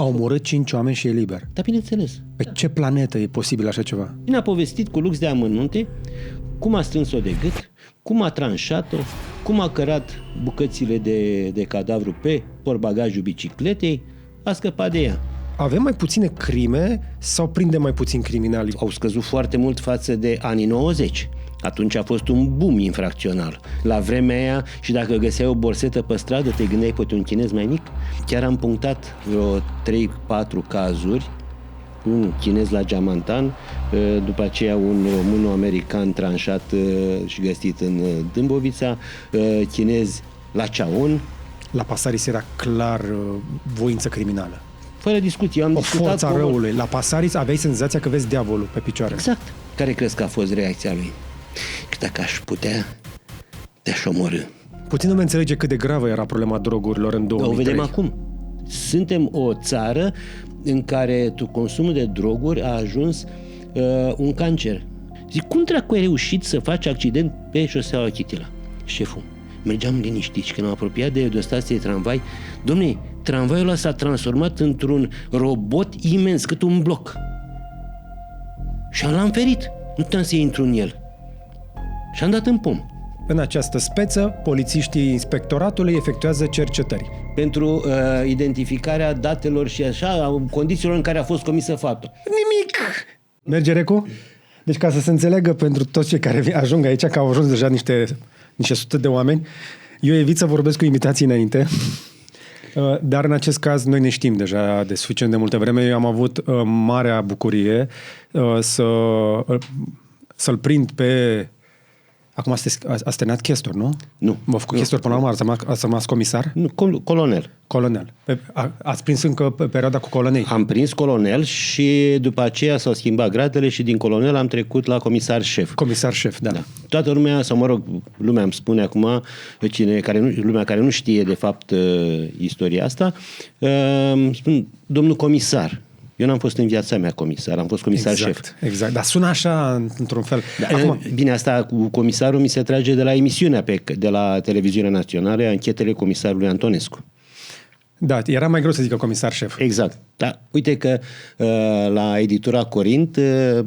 Au omorât 5 oameni și e liber. Dar bineînțeles. Pe ce planetă e posibil așa ceva? Bine, a povestit cu lux de amănunte cum a strâns-o de gât, cum a tranșat-o, cum a cărat bucățile de cadavru pe portbagajul bicicletei, a scăpat de ea. Avem mai puține crime sau prindem mai puțin criminali? Au scăzut foarte mult față de anii 90. Atunci a fost un boom infracțional. La vremea aia, și dacă găseai o borsetă pe stradă, te gândeai poate un chinez mai mic. Chiar am punctat vreo 3-4 cazuri. Un chinez la Geamantan, după aceea un român-american tranșat și găsit în Dâmbovița, chinez la Ceaun. La Pasaris era clar voință criminală. Fără discuție, am discutat forța răului. La Pasaris aveai senzația că vezi diavolul pe picioare. Exact. Care crezi că a fost reacția lui? Că dacă aș putea, te-aș omorî. Puțin nu înțelege cât de gravă era problema drogurilor în 2003. O vedem acum. Suntem o țară în care consumul de droguri a ajuns un cancer. Zic, cum dracu ai reușit să faci accident pe șoseaua Chitila? Șeful, mergeam liniștit și când am apropiat de o stație de tramvai, dom'le, tramvaiul ăla s-a transformat într-un robot imens, cât un bloc. Și l-am ferit. Nu puteam să intru în el. Și am dat în pom. În această speță, polițiștii inspectoratului efectuează cercetări. Pentru identificarea datelor și așa, condițiilor în care a fost comisă faptul. Nimic! Merge, Recu? Deci ca să se înțeleagă pentru toți cei care ajung aici, că au ajuns deja niște sute de oameni, eu evit să vorbesc cu invitații înainte, dar în acest caz noi ne știm deja de suficient de multă vreme. Eu am avut marea bucurie să-l prind pe... Acum ați terminat chestor, nu? Nu. V-a făcut chestor până la urmă, ați rămas comisar? Nu, colonel. Colonel. Ați prins încă pe perioada cu colonei? Am prins colonel și după aceea s-au schimbat gradele și din colonel am trecut la comisar șef. Comisar șef, da. Toată lumea, sau mă rog, lumea îmi spune acum, lumea care nu știe de fapt istoria asta, spun, domnul comisar. Eu n-am fost în viața mea comisar, am fost comisar șef. Exact, dar sună așa într-un fel. Acum... Bine, asta cu comisarul mi se trage de la emisiunea de la Televiziunea Națională, Anchetele comisarului Antonescu. Da, era mai greu să zică comisar șef. Exact. Da. Uite că la editura Corint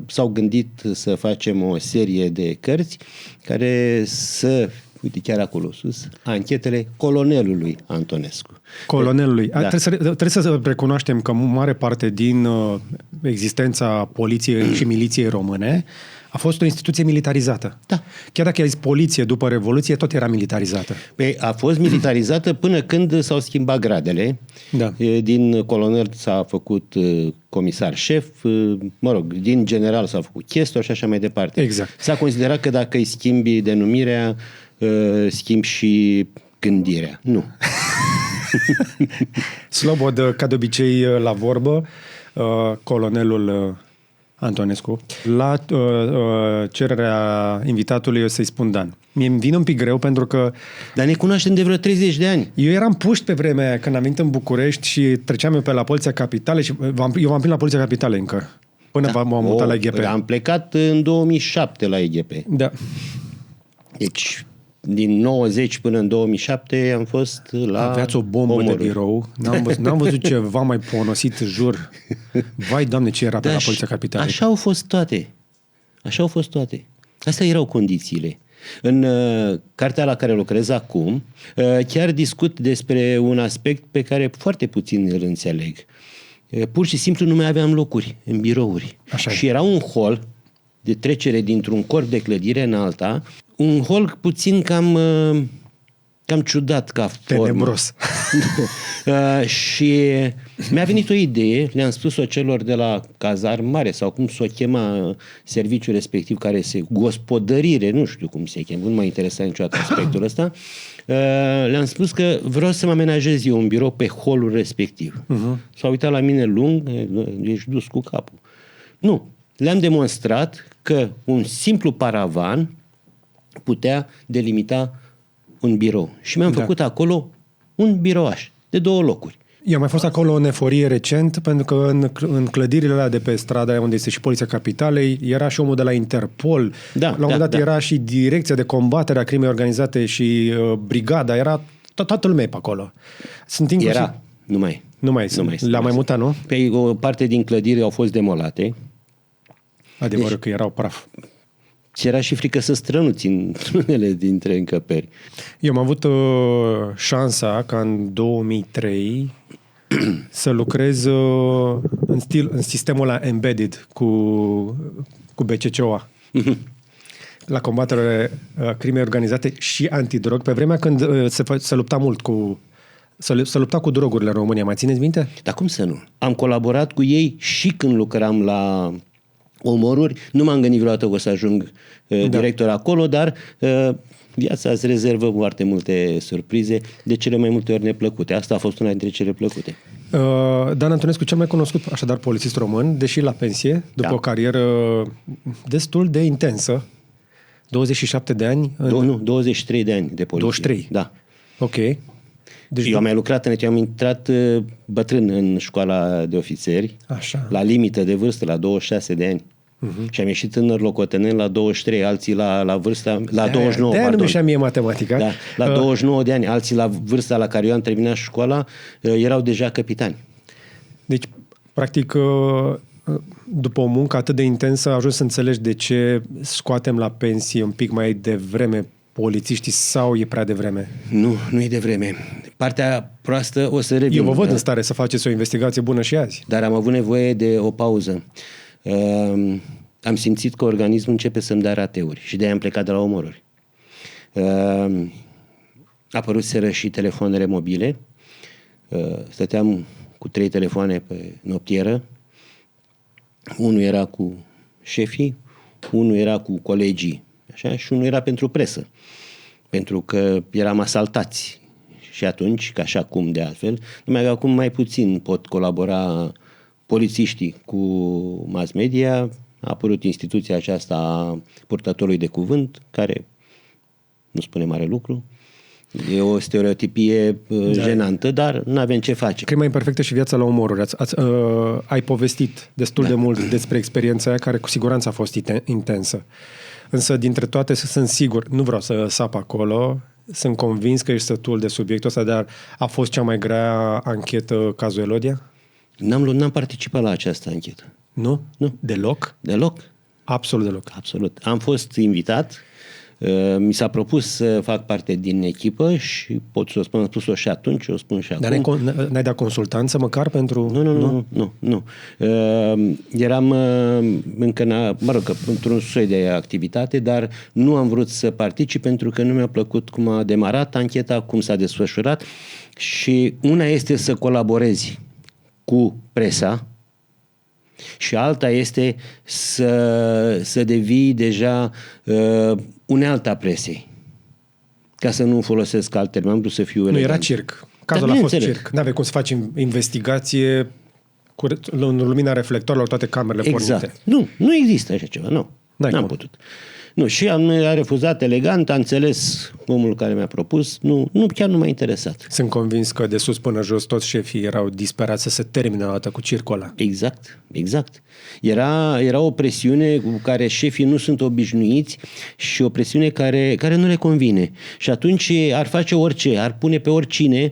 s-au gândit să facem o serie de cărți care să... Uite, chiar acolo sus, Anchetele colonelului Antonescu. Colonelului. Da. Trebuie să recunoaștem că mare parte din existența poliției și miliției române a fost o instituție militarizată. Da. Chiar dacă ai zis poliție după Revoluție, tot era militarizată. Păi a fost militarizată până când s-au schimbat gradele. Da. Din colonel s-a făcut comisar șef, mă rog, din general s-a făcut chestor și așa mai departe. Exact. S-a considerat că dacă îi schimbi denumirea, schimbi și gândirea. Nu. Slobod, ca de obicei, la vorbă, colonelul Antonescu. La cererea invitatului eu să-i spun Dan. Mie-mi vine un pic greu pentru că... Dar ne cunoaștem de vreo 30 de ani. Eu eram puști pe vremea aia când am venit în București și treceam eu pe la Poliția Capitalei și eu v-am prins la Poliția Capitalei încă. Până m-am mutat la EGP. Am plecat în 2007 la EGP. Da. Deci... Din 90 până în 2007 am fost la... Aveați o bombă de birou. N-am văzut ceva mai ponosit, jur. Vai, Doamne, ce era pe la Poliția Capitalei. Așa au fost toate. Astea erau condițiile. În cartea la care lucrez acum, chiar discut despre un aspect pe care foarte puțin îl înțeleg. Pur și simplu nu mai aveam locuri în birouri. Așa și era un hol de trecere dintr-un corp de clădire în alta, un hol puțin cam ciudat ca formă. Tenebros. Și mi-a venit o idee, le-am spus-o celor de la Cazar Mare sau cum s-o chema serviciul respectiv, care se gospodărire, nu știu cum se cheamă, nu m-a interesat niciodată aspectul ăsta. Le-am spus că vreau să mă amenajez eu un birou pe holul respectiv. S-a uitat la mine lung, ești dus cu capul. Nu. Le-am demonstrat că un simplu paravan putea delimita un birou. Și mi-am făcut acolo un birouaș de 2 locuri. Eu am mai fost acolo în eforie recent, pentru că în clădirile alea de pe strada unde este și Poliția Capitalei, era și omul de la Interpol. La un moment dat era și Direcția de Combatere a Crimei Organizate și Brigada. Era toată lumea pe acolo. Era, nu mai. Nu mai sunt. Le-a mai mutat, nu? Pe o parte din clădiri au fost demolate. Adevărul că erau praf. Ți era și frică să strănuți în unele dintre încăperi. Eu am avut șansa ca în 2003 să lucrez în sistemul ăla embedded cu BCCOA. La combaterea crimei organizate și antidrog, pe vremea când se lupta mult să lupta cu drogurile în România. Mai țineți minte? Dar cum să nu? Am colaborat cu ei și când lucram la omoruri. Nu m-am gândit vreodată că o să ajung director acolo, dar viața îți rezervă foarte multe surprize, de cele mai multe ori neplăcute. Asta a fost una dintre cele plăcute. Dan Antonescu, cel mai cunoscut, așadar, polițist român, deși la pensie, după o carieră destul de intensă, 27 de ani. 23 de ani de poliție. 23? Da. Ok. Deci eu am mai lucrat, eu am intrat bătrân în școala de ofițeri, așa, la limită de vârstă, la 26 de ani. Și am ieșit tânăr locotenent la 23, alții la vârsta, la 29, de-aia pardon. nu mi-și mie matematica. Da, la 29 de ani, alții la vârsta la care eu am terminat școala, erau deja capitani. Deci, practic, după o muncă atât de intensă, ajungi să înțelegi de ce scoatem la pensie un pic mai devreme polițiștii sau e prea devreme? Nu e devreme. Partea proastă o să revin. Eu vă văd în stare să faceți o investigație bună și azi. Dar am avut nevoie de o pauză. Am simțit că organismul începe să-mi dea rateuri și de-aia am plecat de la omoruri. Apăruseră și telefoanele mobile. Stăteam cu 3 telefoane pe noptieră. Unul era cu șefii, unul era cu colegii, așa, și unul era pentru presă. Pentru că eram asaltați și atunci, ca și acum de altfel, numai că acum mai puțin pot colabora polițiștii cu mass media. A apărut instituția aceasta a purtătorului de cuvânt, care nu spune mare lucru. E o stereotipie jenantă, dar nu avem ce face. Crima imperfectă și viața la omoruri. Ai povestit destul de mult despre experiența aia, care cu siguranță a fost intensă. Însă, dintre toate, sunt sigur, nu vreau să sap acolo, sunt convins că ești sătul de subiectul ăsta, dar a fost cea mai grea anchetă cazul Elodia? N-am participat la această anchetă. Nu? Nu. Deloc? Deloc? Absolut deloc. Absolut. Am fost invitat, mi s-a propus să fac parte din echipă și pot să o spun, am spus-o și atunci, o spun și acum. Dar n-ai dat consultanță măcar pentru... Nu. Eram încă, într-un soi de activitate, dar nu am vrut să particip pentru că nu mi-a plăcut cum a demarat ancheta, cum s-a desfășurat și una este să colaborezi cu presa și alta este să devii deja unealta presei. Ca să nu folosesc alt termen, am vrut să fiu elegant. Nu, era circ. Cazul a fost circ. N-aveai cum să faci investigație în lumina reflectorilor, toate camerele pornite. Nu există așa ceva, nu. N-am putut. Nu, și a refuzat elegant, a înțeles omul care mi-a propus, chiar nu m-a interesat. Sunt convins că de sus până jos toți șefii erau disperați să se termine o dată cu circul ăla. Exact. Era o presiune cu care șefii nu sunt obișnuiți și o presiune care nu le convine. Și atunci ar face orice, ar pune pe oricine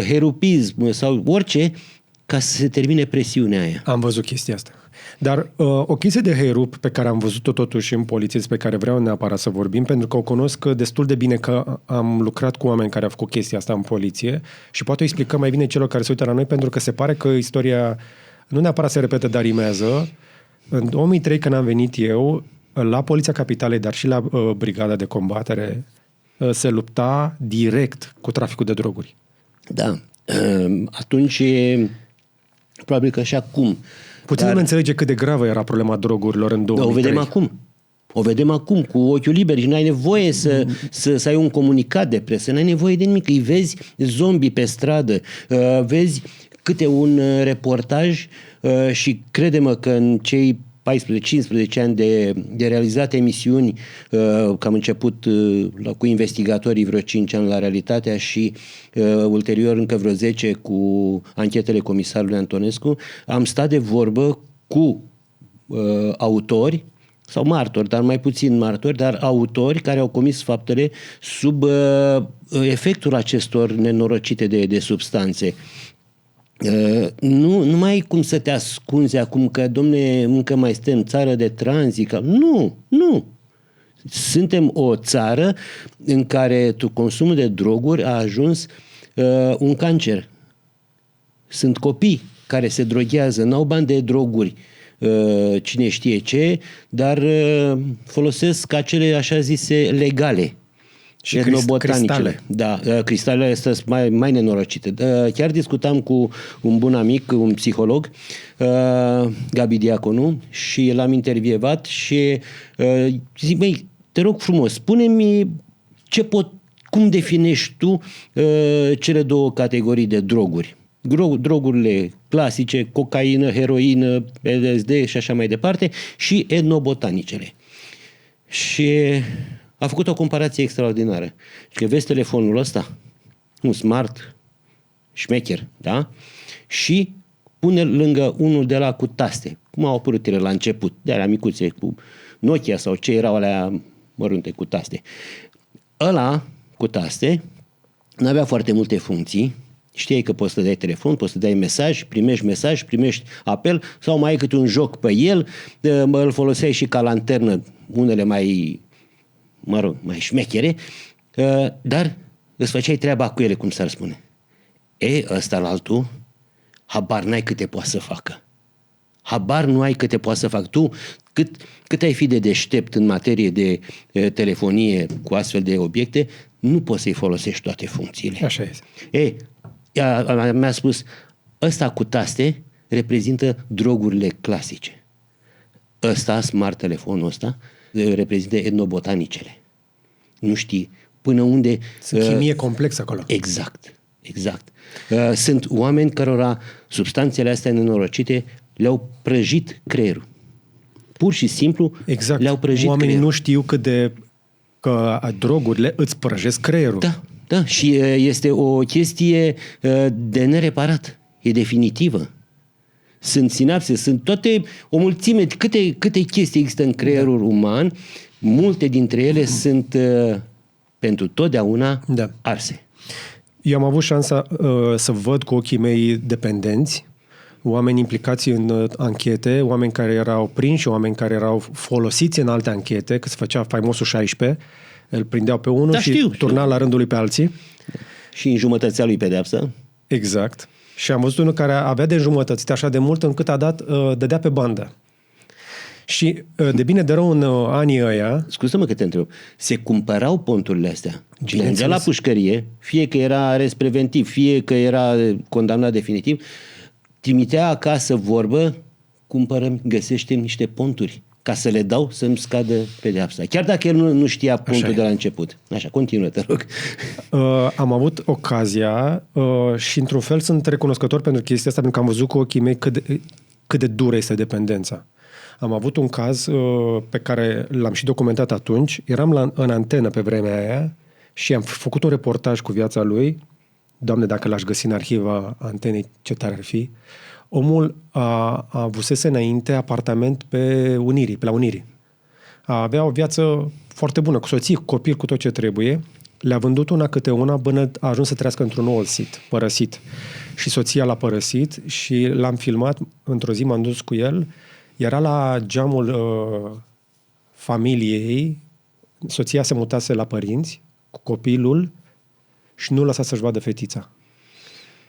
herupism sau orice ca să se termine presiunea aia. Am văzut chestia asta. Dar o chestie de herup pe care am văzut-o totuși în poliție, despre care vreau neapărat să vorbim, pentru că o cunosc destul de bine, că am lucrat cu oameni care au făcut chestia asta în poliție și poate o explicăm mai bine celor care se uită la noi, pentru că se pare că istoria nu neapărat se repetă, dar rimează. În 2003, când am venit eu, la Poliția Capitalei, dar și la Brigada de Combatere, se lupta direct cu traficul de droguri. Da. Atunci, probabil că și acum. Puțin nu înțelege cât de gravă era problema drogurilor în 2003. O vedem acum cu ochiul liber și nu ai nevoie să ai un comunicat de presă, nu ai nevoie de nimic. Îi vezi zombii pe stradă, vezi câte un reportaj și crede-mă că în cei 14-15 ani de realizate emisiuni, că am început cu investigatorii vreo 5 ani la Realitatea și ulterior încă vreo 10 cu anchetele comisarului Antonescu, am stat de vorbă cu autori sau martori, dar mai puțin martori, dar autori care au comis faptele sub efectul acestor nenorocite de substanțe. Nu mai ai cum să te ascunzi acum că, domne, încă mai suntem țară de tranzit. Nu. Suntem o țară în care consumul de droguri a ajuns un cancer. Sunt copii care se droghează, n-au bani de droguri, cine știe ce, dar folosesc acele așa zise legale. Și cristale. Da, cristalele sunt mai nenorocite. Chiar discutam cu un bun amic, un psiholog, Gabi Diaconu, și l-am intervievat și zic, băi, te rog frumos, spune-mi cum definești tu cele două categorii de droguri. Drogurile clasice, cocaină, heroină, LSD și așa mai departe, și etnobotanicele. Și a făcut o comparație extraordinară. Și că vezi telefonul ăsta, un smart, șmecher, da? Și pune lângă unul de la cu taste, cum au apărut ele la început, de alea micuțe, cu Nokia sau ce erau alea mărunte cu taste. Ăla cu taste n-avea foarte multe funcții. Știai că poți să dai telefon, poți să dai mesaj, primești apel sau mai ai câte un joc pe el, îl foloseai și ca lanternă, unele mai șmechere, dar îți făceai treaba cu ele, cum s-ar spune. Ăsta la altul, habar n-ai câte poate să facă. Habar nu ai câte poate să fac. Tu, cât ai fi de deștept în materie de telefonie cu astfel de obiecte, nu poți să-i folosești toate funcțiile. Așa este. Mi-a spus, ăsta cu taste reprezintă drogurile clasice. Ăsta, smart telefonul ăsta, reprezintă etnobotanicele. Nu știi până unde... Sunt chimie complexă acolo. Exact. Sunt oameni cărora substanțele astea nenorocite le-au prăjit creierul. Pur și simplu le-au prăjit Oamenii creierul. nu știu că drogurile îți prăjesc creierul. Da, și este o chestie de nereparat. E definitivă. Sunt sinapse, sunt toate, o mulțime, câte chestii există în creierul uman, multe dintre ele sunt pentru totdeauna arse. Eu am avut șansa să văd cu ochii mei dependenți, oameni implicați în anchete, oameni care erau prinși, oameni care erau folosiți în alte anchete, că se făcea faimosul 16, îl prindeau pe unul și turna la rândul lui pe alții. Și înjumătățea lui pedeapsa. Exact. Și am văzut unul care avea de înjumătățit așa de mult încât dădea pe bandă. Și de bine de rău în anii ăia... Scuză-mă că te întreb. Se cumpărau ponturile astea. Cine mergea la pușcărie, fie că era arest preventiv, fie că era condamnat definitiv, trimitea acasă vorbă, cumpărăm, găsește niște ponturi ca să le dau să-mi scadă pedeapsa. Chiar dacă el nu știa pontul de la început. Așa, continuă, te rog. Am avut ocazia și într-un fel sunt recunoscător pentru chestia asta, pentru că am văzut cu ochii mei cât de dură este dependența. Am avut un caz pe care l-am și documentat atunci. Eram în antenă pe vremea aia și am făcut un reportaj cu viața lui. Doamne, dacă l-aș găsi în arhiva antenei, ce tare ar fi. Omul avusese înainte apartament pe la Unirii. Avea o viață foarte bună, cu soție, cu copil, cu tot ce trebuie. Le-a vândut una câte una până a ajuns să trăiască într-un nou sit, părăsit. Și soția l-a părăsit și l-am filmat. Într-o zi m-am dus cu el. Era la geamul familiei. Soția se mutase la părinți cu copilul și nu lăsa să-și vadă fetița.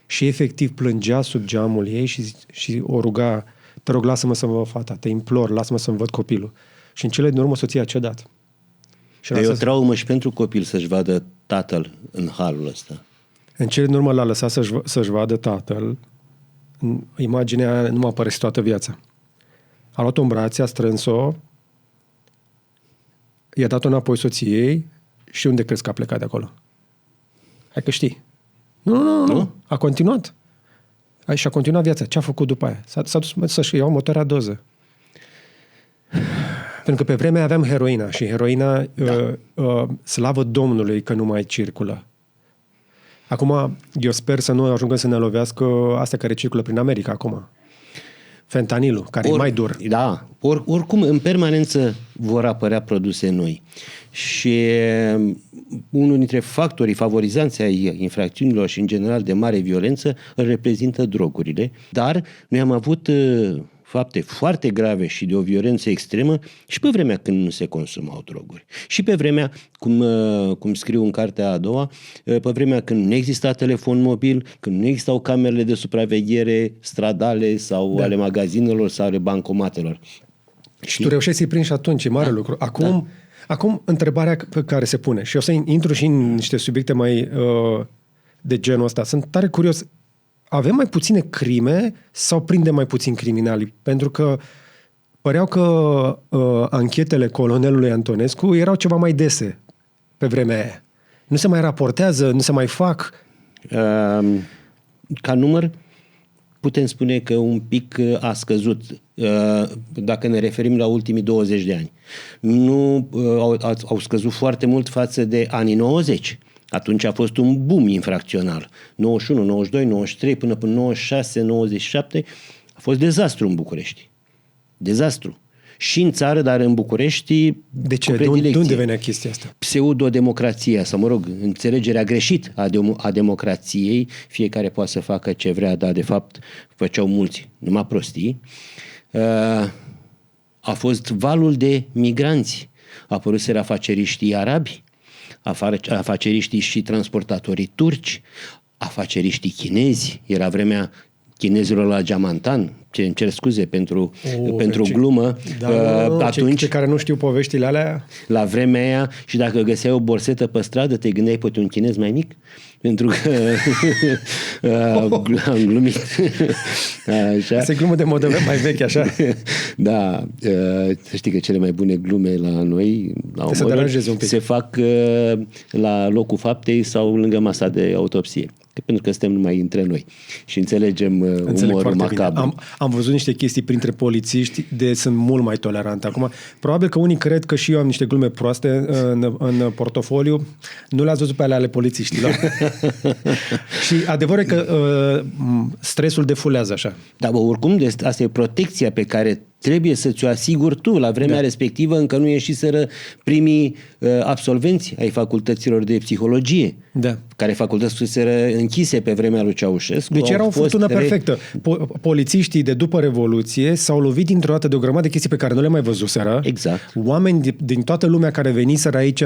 Și efectiv plângea sub geamul ei și o ruga, te rog, lasă-mă să văd fata, te implor, lasă-mă să-mi văd copilul. Și în cele din urmă soția a cedat. E o traumă și pentru copil să-și vadă tatăl în halul ăsta. În cele din urmă l-a lăsat să-și vadă tatăl. Imaginea nu m-a părăsit toată viața. A luat-o în brațe, a strâns-o, i-a dat-o înapoi soției și unde crezi că a plecat de acolo? Hai că știi. Nu. A continuat. Și a continuat viața. Ce a făcut după aia? S-a dus să-și ia o motoarea doză. Pentru că pe vremea aveam heroina și heroina, slavă Domnului că nu mai circulă. Acum, eu sper să nu ajungă să ne lovească astea care circulă prin America acum. Fentanilul, care e mai dur. Da, oricum, în permanență vor apărea produse noi. Și unul dintre factorii favorizanți ai infracțiunilor și în general de mare violență îl reprezintă drogurile. Dar noi am avut fapte foarte grave și de o violență extremă și pe vremea când nu se consumau droguri. Și pe vremea, cum scriu în cartea a doua, pe vremea când nu exista telefon mobil, când nu existau camerele de supraveghere stradale sau ale magazinelor sau ale bancomatelor. Și tu reușești să-i prinzi și atunci, e mare lucru. Acum, întrebarea pe care se pune, și o să intru și în niște subiecte mai de genul ăsta. Sunt tare curios. Avem mai puține crime sau prindem mai puțini criminali? Pentru că păreau că anchetele colonelului Antonescu erau ceva mai dese pe vremea aia. Nu se mai raportează, nu se mai fac. Ca număr, putem spune că un pic a scăzut, dacă ne referim la ultimii 20 de ani. Nu au scăzut foarte mult față de anii 90. Atunci a fost un boom infracțional. 91, 92, 93, până 96, 97 a fost dezastru în București. Dezastru. Și în țară, dar în București. De ce? De unde venea chestia asta? Pseudodemocrația, sau mă rog, înțelegerea greșită a democrației. Fiecare poate să facă ce vrea, dar de fapt făceau mulți numai prostii. A fost valul de migranți. Apăruseră afaceriștii arabi, afaceriștii și transportatorii turci, afaceriștii chinezi. Era vremea chinezilor la Geamantan. Îmi cer scuze pentru glumă. Atunci, cei care nu știu poveștile alea... La vremea aia, și dacă găseai o borsetă pe stradă, te gândeai poate un chinez mai mic? Pentru că am glumit. Așa. Asta e glumă de modă mai veche, așa? Da, să știi că cele mai bune glume la noi se fac la locul faptei sau lângă masa de autopsie. Pentru că suntem numai între noi și înțelegem umorul macabru. Am văzut niște chestii printre polițiști sunt mult mai tolerante. Acum, probabil că unii cred că și eu am niște glume proaste în portofoliu. Nu le-ați văzut pe ale polițiștilor. Și adevărul e că stresul defulează așa. Dar oricum, asta e protecția pe care trebuie să ți-o asiguri tu. La vremea respectivă încă nu ieșiseră primii absolvenți ai facultăților de psihologie, care facultățiseră închise pe vremea lui Ceaușescu. Deci era o furtună perfectă. Polițiștii de după Revoluție s-au lovit dintr-o dată de o grămadă de chestii pe care nu le mai văzuseră. Exact. Oameni din toată lumea care veniseră aici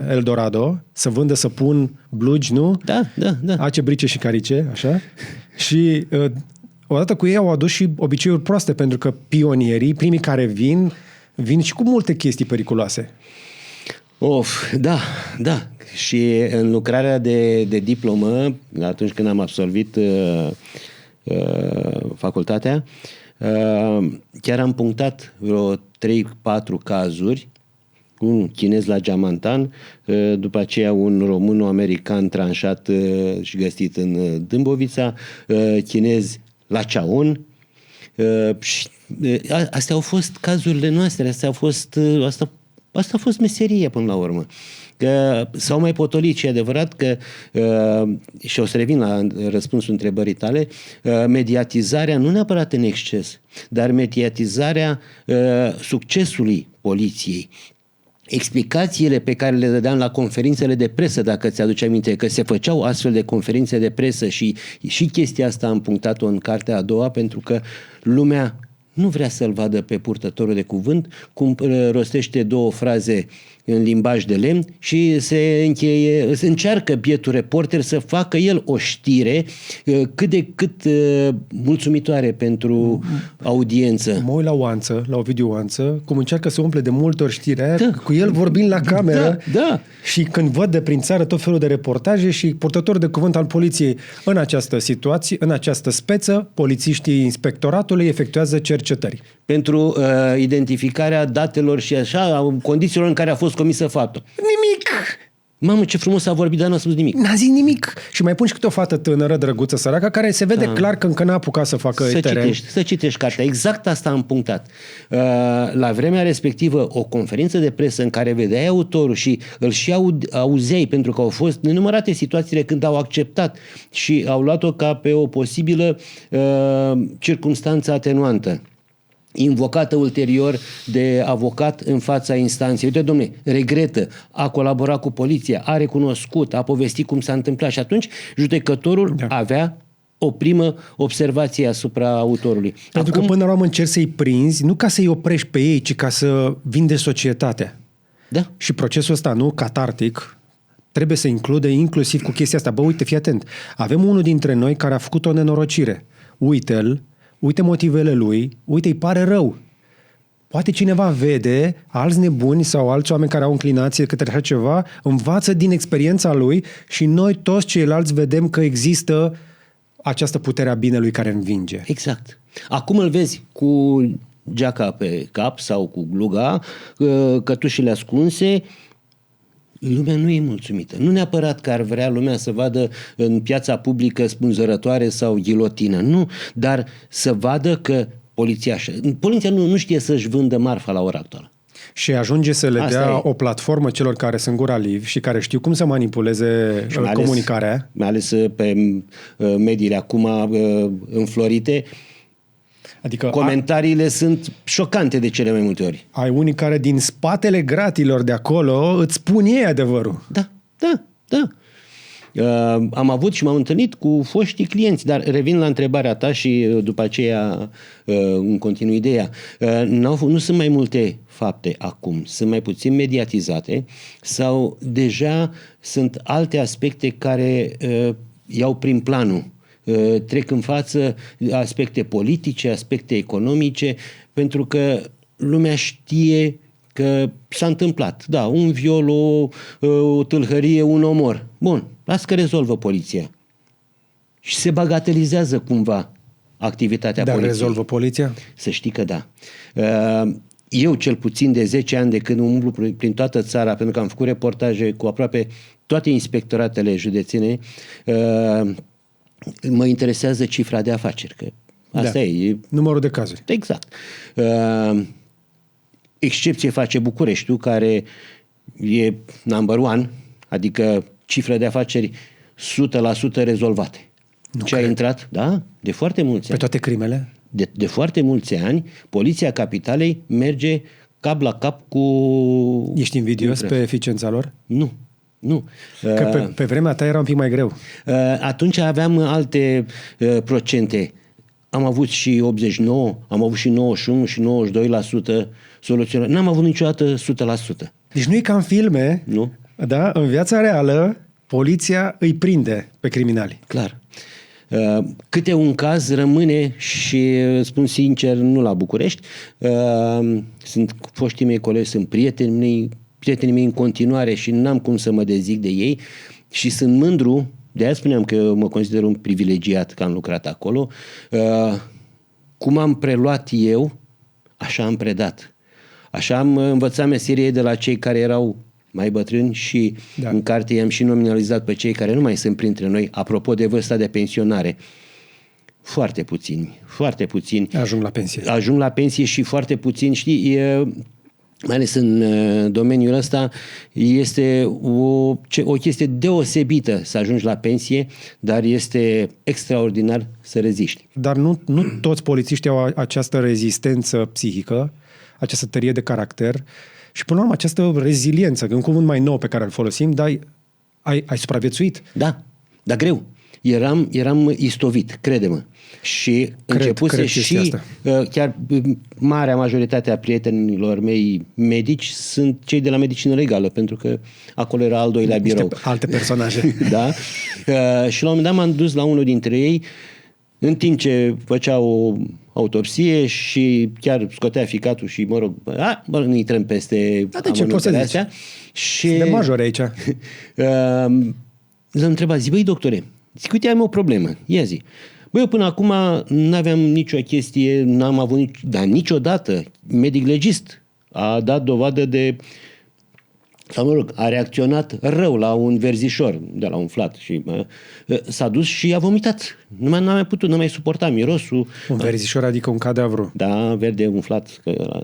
Eldorado să vândă săpun, blugi, nu? Da. Ace, brice și carice, așa. Și odată cu ei au adus și obiceiuri proaste, pentru că pionierii, primii care vin și cu multe chestii periculoase. Da. Și în lucrarea de diplomă, atunci când am absolvit facultatea, chiar am punctat vreo 3-4 cazuri, un chinez la Geamantan, după aceea un român-american tranșat și găsit în Dâmbovița, chinez la Chaon. Astea au fost cazurile noastre, asta a fost meseria până la urmă. Că s-au mai potolit și e adevărat că, și o să revin la răspunsul întrebării tale, mediatizarea, nu neapărat în exces, dar mediatizarea succesului poliției, explicațiile pe care le dădeam la conferințele de presă, dacă ți-aduce aminte, că se făceau astfel de conferințe de presă și chestia asta am punctat-o în cartea a doua, pentru că lumea nu vrea să-l vadă pe purtătorul de cuvânt, cum rostește 2 fraze în limbaj de lemn și se încearcă bietul reporter să facă el o știre cât de cât mulțumitoare pentru audiență. Mă uit la Oanță, la Ovidiu Oanță, cum încearcă să umple de multe ori știrea aia, cu el vorbind la cameră. Da. Și când văd de prin țară tot felul de reportaje și purtătorul de cuvânt al poliției în această situație, în această speță, polițiștii inspectoratului efectuează cercetări. Pentru identificarea datelor și așa, condițiilor în care a fost comisă faptul. Nimic! Mamă, ce frumos a vorbit, dar n-a spus nimic. N-a zis nimic. Și mai pun și câte o fată tânără, drăguță, săracă, care se vede clar că încă n-a apucat să facă teren. Să citești cartea. Exact asta am punctat. La vremea respectivă, o conferință de presă în care vedeai autorul și îl și auzeai, pentru că au fost nenumărate situațiile când au acceptat și au luat-o ca pe o posibilă circumstanță atenuantă. invocată ulterior de avocat în fața instanței. Uite, domnule, regretă, a colaborat cu poliția, a recunoscut, a povestit cum s-a întâmplat și atunci judecătorul avea o primă observație asupra autorului. Pentru că până la urmă încerci să-i prinzi, nu ca să-i oprești pe ei, ci ca să vindești societatea. Da. Și procesul ăsta, nu catartic, trebuie să include inclusiv cu chestia asta. Bă, uite, fii atent. Avem unul dintre noi care a făcut o nenorocire. Uite-l, uite motivele lui, uite, îi pare rău. Poate cineva vede, alți nebuni sau alți oameni care au înclinație către așa ceva, învață din experiența lui și noi toți ceilalți vedem că există această putere a binelui care învinge. Exact. Acum îl vezi cu geaca pe cap sau cu gluga, cătușile ascunse, lumea nu e mulțumită. Nu neapărat că ar vrea lumea să vadă în piața publică spânzurătoare sau ghilotină, nu, dar să vadă că poliția nu știe să-și vândă marfa la ora actuală. Și ajunge să le dea o platformă celor care sunt gura liv și care știu cum să manipuleze comunicarea. Mai ales pe mediile acum înflorite. Adică comentariile sunt șocante de cele mai multe ori. Ai unii care din spatele gratilor de acolo îți spun ei adevărul. Da. Am avut și m-am întâlnit cu foștii clienți, dar revin la întrebarea ta și după aceea în continuu ideea. Nu sunt mai multe fapte acum, sunt mai puțin mediatizate sau deja sunt alte aspecte care iau prim planul. Trec în față aspecte politice, aspecte economice, pentru că lumea știe că s-a întâmplat. Da, un viol, o tâlhărie, un omor. Bun, las că rezolvă poliția. Și se bagatelizează cumva activitatea poliției. Dar rezolvă poliția? Să știi că da. Eu, cel puțin de 10 ani de când umblu prin toată țara, pentru că am făcut reportaje cu aproape toate inspectoratele județene, mă interesează cifra de afaceri. Că asta e numărul de cazuri. Exact. Excepție face Bucureștiul, care e number one, adică cifra de afaceri 100% rezolvate. Ce a intrat? Da, de foarte mulți ani. Pe toate crimele? De foarte mulți ani, Poliția Capitalei merge cap la cap cu... Ești invidios pe eficiența lor? Nu. Că pe vremea ta era un pic mai greu. Atunci aveam alte procente. Am avut și 89, am avut și 91 și 92% soluționat. N-am avut niciodată 100%. Deci nu e ca în filme. Nu. Da? În viața reală, poliția îi prinde pe criminali. Clar. Câte un caz rămâne și, spun sincer, nu la București. Sunt foștii mei colegi, sunt prietenii mei în continuare și n-am cum să mă dezic de ei și sunt mândru. De aia spuneam că eu mă consider un privilegiat că am lucrat acolo. Cum am preluat eu, așa am predat. Așa am învățat meserie de la cei care erau mai bătrâni și în carte i-am și nominalizat pe cei care nu mai sunt printre noi, apropo de vârsta de pensionare. Foarte puțini. Ajung la pensie și foarte puțini, știi, mai ales în domeniul ăsta, este o chestie deosebită să ajungi la pensie, dar este extraordinar să reziști. Dar nu toți polițiștii au această rezistență psihică, această tărie de caracter și până la urmă această reziliență, că e un cuvânt mai nou pe care îl folosim, dar ai supraviețuit. Da, dar greu. Eram istovit, crede-mă. Și începuse și chiar marea majoritate a prietenilor mei medici sunt cei de la medicină legală, pentru că acolo era al doilea birou. Alte personaje. Da. Și la un moment dat m-am dus la unul dintre ei în timp ce făcea o autopsie și chiar scotea ficatul și, nu intrăm peste amănuntele astea. Și de majore aici. L-am întrebat, băi doctore, zic, uite, am o problemă, ia zi. Băi, eu până acum n-aveam nicio chestie, n-am avut dar niciodată medic legist a dat dovadă de, sau mă rog, a reacționat rău la un verzișor de la un flat și s-a dus și a vomitat. N-a mai putut, n-a mai suportat mirosul. Un verzișor adică un cadavru. Da, verde umflat, că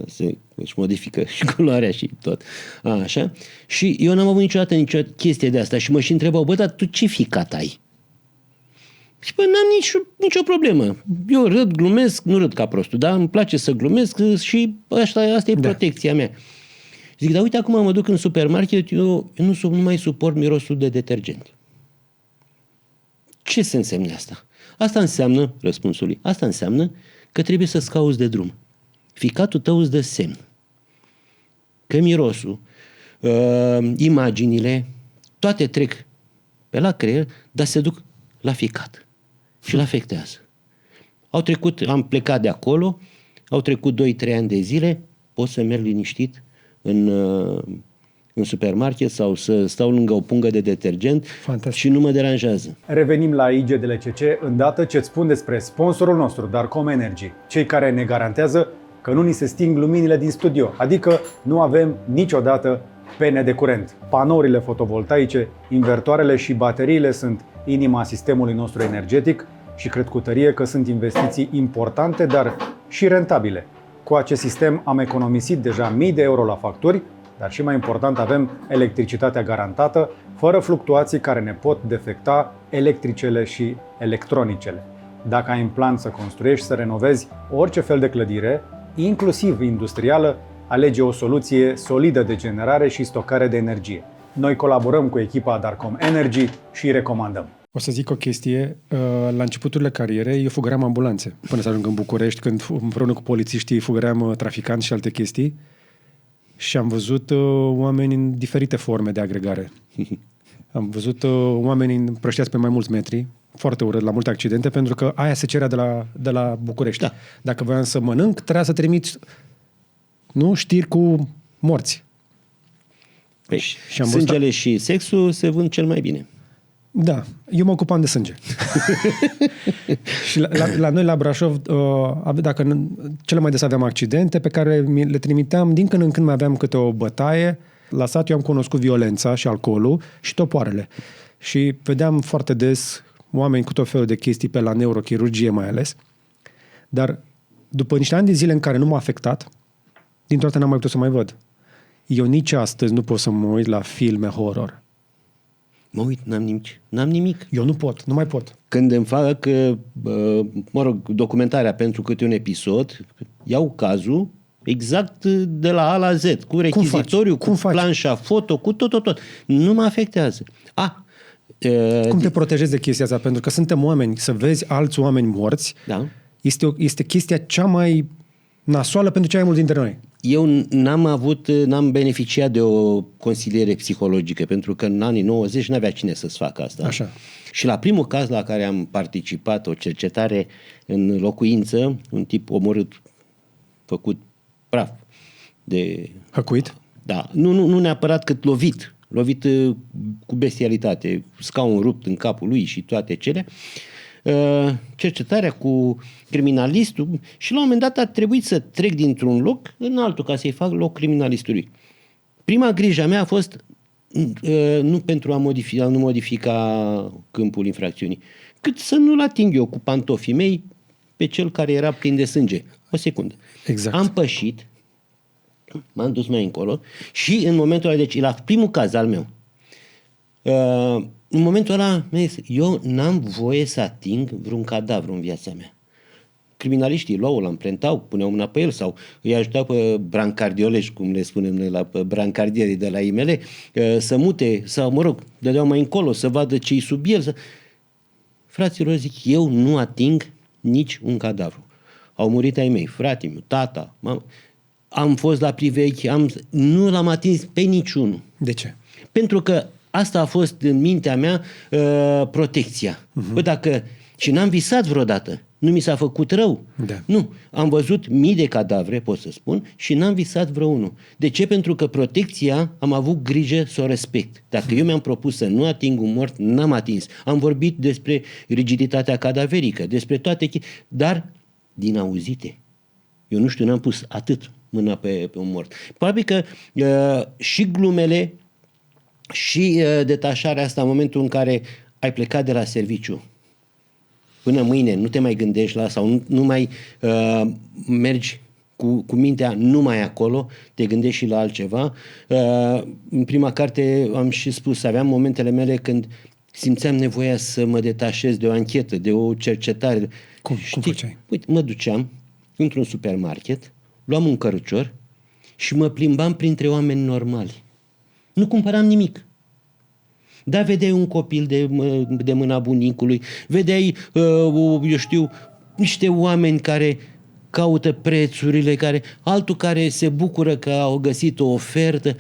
își modifică și culoarea și tot. Așa. Și eu n-am avut niciodată nicio chestie de asta și mă și întrebau, bă, dar tu ce ficat ai? Și bă, n-am nicio problemă. Eu râd, glumesc, nu râd ca prostul, dar îmi place să glumesc și asta e protecția mea. Zic, dar uite, acum mă duc în supermarket, eu nu mai suport mirosul de detergent. Ce se înseamnă asta? Asta înseamnă, răspunsul lui, asta înseamnă că trebuie să-ți cauți de drum. Ficatul tău îți dă semn că mirosul, imaginile, toate trec pe la creier, dar se duc la ficat și îl afectează. Am plecat de acolo, au trecut 2-3 ani de zile, pot să merg liniștit în supermarket sau să stau lângă o pungă de detergent. Fantastic. Și nu mă deranjează. Revenim la IGDLCC îndată ce-ți spun despre sponsorul nostru, Darkom Energy, cei care ne garantează că nu ni se sting luminile din studio, adică nu avem niciodată pene de curent. Panourile fotovoltaice, invertoarele și bateriile sunt inima sistemului nostru energetic și cred cu tărie că sunt investiții importante, dar și rentabile. Cu acest sistem am economisit deja mii de euro la facturi, dar și mai important avem electricitatea garantată, fără fluctuații care ne pot defecta electricele și electronicele. Dacă ai în plan să construiești, să renovezi orice fel de clădire, inclusiv industrială, alege o soluție solidă de generare și stocare de energie. Noi colaborăm cu echipa Darkom Energy și îi recomandăm. O să zic o chestie. La începuturile carierei, eu fugăream ambulanțe. Până să ajung în București, când împreună cu polițiștii fugăream traficanți și alte chestii. Și am văzut oameni în diferite forme de agregare. Am văzut oameni împrăștiați pe mai mulți metri, foarte urât, la multe accidente, pentru că aia se cerea de la București. Da. Dacă voiam să mănânc, trebuia să trimit știri cu morți. Păi, și sângele și sexul se vând cel mai bine. Da, eu mă ocupam de sânge. Și la noi, la Brașov, cele mai des aveam accidente pe care le trimiteam, din când în când mai aveam câte o bătaie. La sat eu am cunoscut violența și alcoolul și topoarele. Și vedeam foarte des oameni cu tot felul de chestii pe la neurochirurgie mai ales. Dar după niște ani de zile în care nu m-a afectat, dintr-o dată n-am mai putut să mai văd. Eu nici astăzi nu pot să mă uit la filme horror. Mă uit, n-am nimic. Eu nu mai pot. Când îmi fac, documentarea pentru câte un episod, iau cazul exact de la A la Z, cu rechizitoriu, cu planșa foto, cu tot. Nu mă afectează. Cum te protejezi de chestia asta? Pentru că suntem oameni, să vezi alți oameni morți, da. Este chestia cea mai nasoală pentru cei mai mulți dintre noi. Eu n-am beneficiat de o consiliere psihologică, pentru că în anii 90 n-avea cine să-ți facă asta. Așa. Și la primul caz la care am participat, o cercetare în locuință, un tip omorât, făcut praf de... Hăcuit? Da. Nu neapărat cât lovit cu bestialitate, scaun rupt în capul lui și toate cele. Cercetarea cu criminalistul și la un moment dat a trebuit să trec dintr-un loc în altul ca să-i fac loc criminalistului. Prima grijă mea a fost nu pentru a nu modifica câmpul infracțiunii, cât să nu-l ating eu cu pantofii mei pe cel care era plin de sânge. O secundă. Exact. Am pășit, m-am dus mai încolo și în momentul ăla, deci la primul caz al meu, în momentul ăla, eu n-am voie să ating vreun cadavru în viața mea. Criminaliștii luau, îl amprentau, puneau mâna pe el sau îi ajutau pe brancardiolești, cum le spunem noi, pe brancardierii de la IML, să mute sau, dădeau mai încolo, să vadă ce-i sub el. Fraților, zic, eu nu ating nici un cadavru. Au murit ai mei, fratele meu, tata, mama. Am fost la privechi, nu l-am atins pe niciunul. De ce? Pentru că asta a fost în mintea mea protecția. Bă, și n-am visat vreodată. Nu mi s-a făcut rău. Da. Nu. Am văzut mii de cadavre, pot să spun, și n-am visat vreunul. De ce? Pentru că protecția am avut grijă să o respect. Dacă eu mi-am propus să nu ating un mort, n-am atins. Am vorbit despre rigiditatea cadaverică, despre toate dar din auzite. Eu nu știu, n-am pus atât mâna pe un mort. Probabil că și glumele și detașarea asta în momentul în care ai plecat de la serviciu până mâine, nu te mai gândești la sau nu mai mergi cu mintea numai acolo, te gândești și la altceva. În prima carte am și spus, aveam momentele mele când simțeam nevoia să mă detașez de o anchetă, de o cercetare. Cum făceai? Uite, mă duceam într-un supermarket, luam un cărucior și mă plimbam printre oameni normali. Nu cumpăram nimic. Da, vedeai un copil de mâna bunicului, vedeai, eu știu, niște oameni care caută prețurile, altul care se bucură că au găsit o ofertă.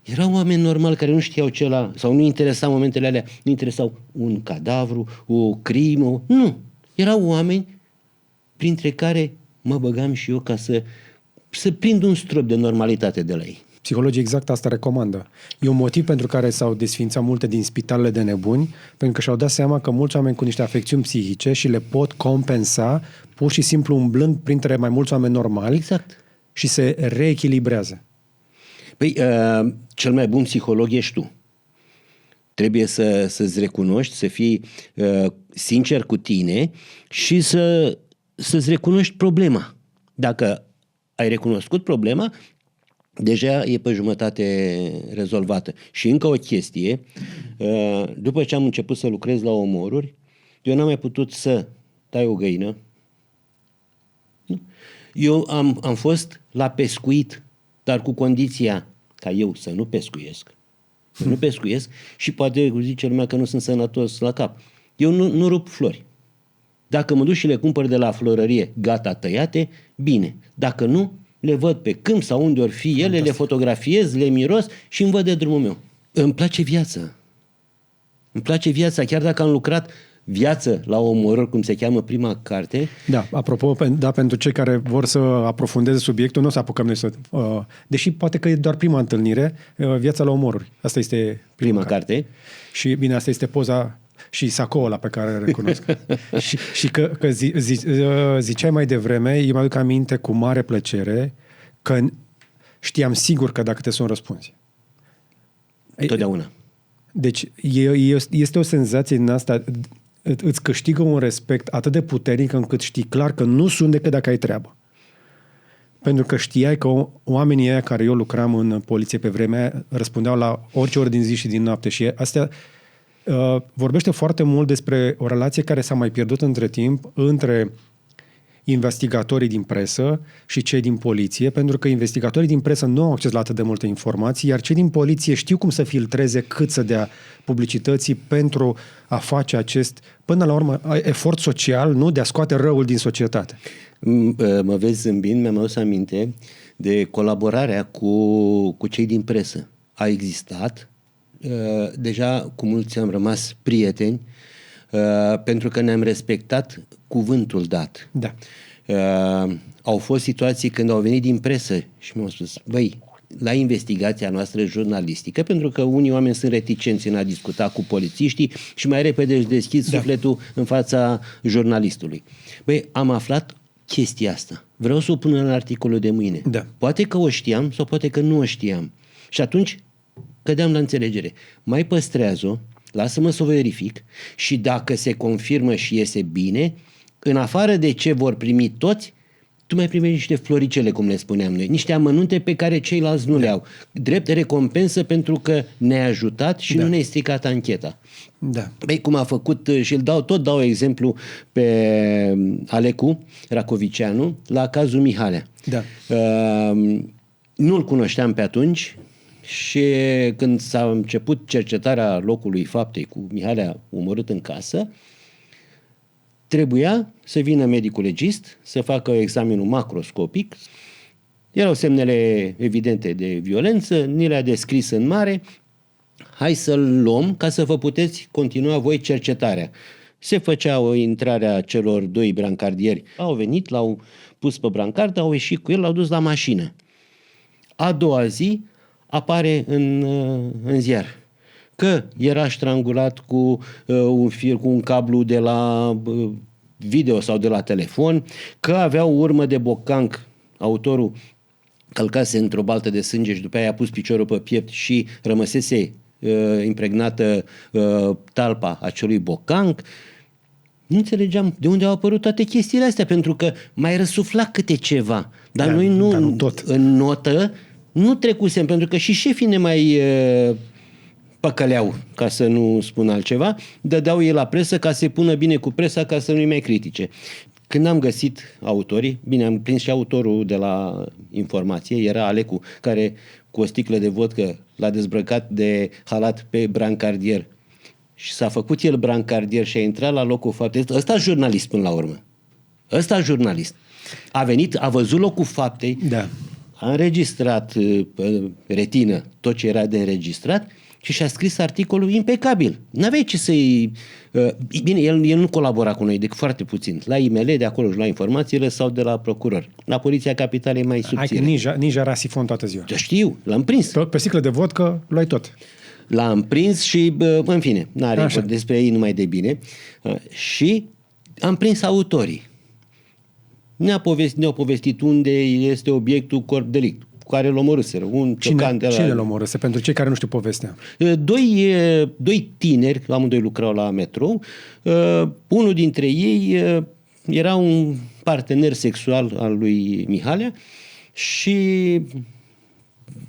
Erau oameni normali care nu știau sau nu interesau momentele alea, nu interesau un cadavru, o crimă, nu. Erau oameni printre care mă băgam și eu ca să prind un strop de normalitate de la ei. Psihologii exact asta recomandă. E un motiv pentru care s-au desființat multe din spitalele de nebuni, pentru că și-au dat seama că mulți oameni cu niște afecțiuni psihice și le pot compensa pur și simplu umblând printre mai mulți oameni normali. Exact. Și se reechilibrează. Păi, cel mai bun psiholog ești tu. Trebuie să-ți recunoști, să fii sincer cu tine și să-ți recunoști problema. Dacă ai recunoscut problema, deja e pe jumătate rezolvată. Și încă o chestie, după ce am început să lucrez la omoruri, eu n-am mai putut să tai o găină. Eu am fost la pescuit, dar cu condiția ca eu să nu pescuiesc. Să nu pescuiesc și poate zice lumea că nu sunt sănătos la cap. Eu nu rup flori. Dacă mă duc și le cumpăr de la florărie gata tăiate, bine. Dacă nu, le văd pe câmp sau unde ori fi ele, fantastic. Le fotografiez, le miros și îmi văd de drumul meu. Îmi place viața. Îmi place viața, chiar dacă am lucrat Viață la omorâri, cum se cheamă prima carte. Da, apropo, pentru cei care vor să aprofundeze subiectul, nu o să apucăm noi să... deși poate că e doar prima întâlnire, Viața la omorâri. Asta este prima carte. Și bine, asta este poza și sacoul ăla pe care îl recunosc. și că ziceai mai devreme, eu mă aduc aminte cu mare plăcere că știam sigur că dacă te sun răspunzi. Totdeauna. Deci este o senzație din asta, îți câștigă un respect atât de puternic încât știi clar că nu sunt decât dacă ai treabă. Pentru că știai că oamenii ăia care eu lucram în poliție pe vremea răspundeau la orice ori din zi și din noapte și astea vorbește foarte mult despre o relație care s-a mai pierdut între timp între investigatorii din presă și cei din poliție, pentru că investigatorii din presă nu au acces la atât de multe informații, iar cei din poliție știu cum să filtreze cât să dea publicității pentru a face acest, până la urmă, efort social, nu de a scoate răul din societate. Mă vezi zâmbind, mi-am adus aminte de colaborarea cu cei din presă. A existat, deja cu mulți am rămas prieteni, pentru că ne-am respectat cuvântul dat. Da. Au fost situații când au venit din presă și mi-au spus, băi, la investigația noastră jurnalistică, pentru că unii oameni sunt reticenți în a discuta cu polițiștii și mai repede își deschid sufletul în fața jurnalistului. Băi, am aflat chestia asta. Vreau să o pun în articolul de mâine. Da. Poate că o știam sau poate că nu o știam. Și atunci cădeam la înțelegere. Mai păstrează-o, lasă-mă să o verific și dacă se confirmă și iese bine, în afară de ce vor primi toți, tu mai primești niște floricele, cum le spuneam noi, niște amănunte pe care ceilalți nu le au. Drept recompensă pentru că ne-ai ajutat și nu ne-ai stricat ancheta. Da. Băi, cum a făcut, și dau exemplu pe Alecu Racovicianu la cazul Mihalea. Da. Nu-l cunoșteam pe atunci și când s-a început cercetarea locului faptei cu Mihalea omorât în casă, trebuia să vină medicul legist, să facă examenul macroscopic. Erau semnele evidente de violență, ni le-a descris în mare. Hai să-l luăm ca să vă puteți continua voi cercetarea. Se făcea o intrare a celor doi brancardieri. Au venit, l-au pus pe brancard, au ieșit cu el, l-au dus la mașină. A doua zi apare în ziar că era strangulat cu un fir, cu un cablu de la video sau de la telefon, că avea o urmă de bocanc, autorul călcase într-o baltă de sânge și după aia a pus piciorul pe piept și rămăsese impregnată talpa acelui bocanc. Nu înțelegeam de unde au apărut toate chestiile astea, pentru că mai răsufla câte ceva. Dar noi nu tot. În notă nu trecusem, pentru că și șefii ne mai păcăleau, ca să nu spun altceva, dădeau ei la presă ca să se pună bine cu presa, ca să nu-i mai critique. Când am găsit autorii, bine, am prins și autorul de la informație, era Alecu, care cu o sticlă de vodcă l-a dezbrăcat de halat pe brancardier și s-a făcut el brancardier și a intrat la locul faptei. Ăsta jurnalist până la urmă. Ăsta jurnalist. A venit, a văzut locul faptei, Da. a înregistrat pe retină tot ce era de înregistrat și și-a scris articolul impecabil. N-aveai ce să-i... Bine, el nu colabora cu noi decât foarte puțin. La IML, de acolo și la informațiile sau de la procuror. La Poliția Capitalei mai subțire. Hai că nici era sifon toată ziua. Știu, l-am prins. Pe sticlă de vodcă luai tot. L-am prins și, în fine, n-are despre ei numai de bine. Și am prins autorii. Ne-au povestit unde este obiectul corp delict, cu care îl omorâseră. Cine îl omorâse? Pentru cei care nu știu povestea. Doi tineri, amândoi lucrau la metrou. Unul dintre ei era un partener sexual al lui Mihalea și,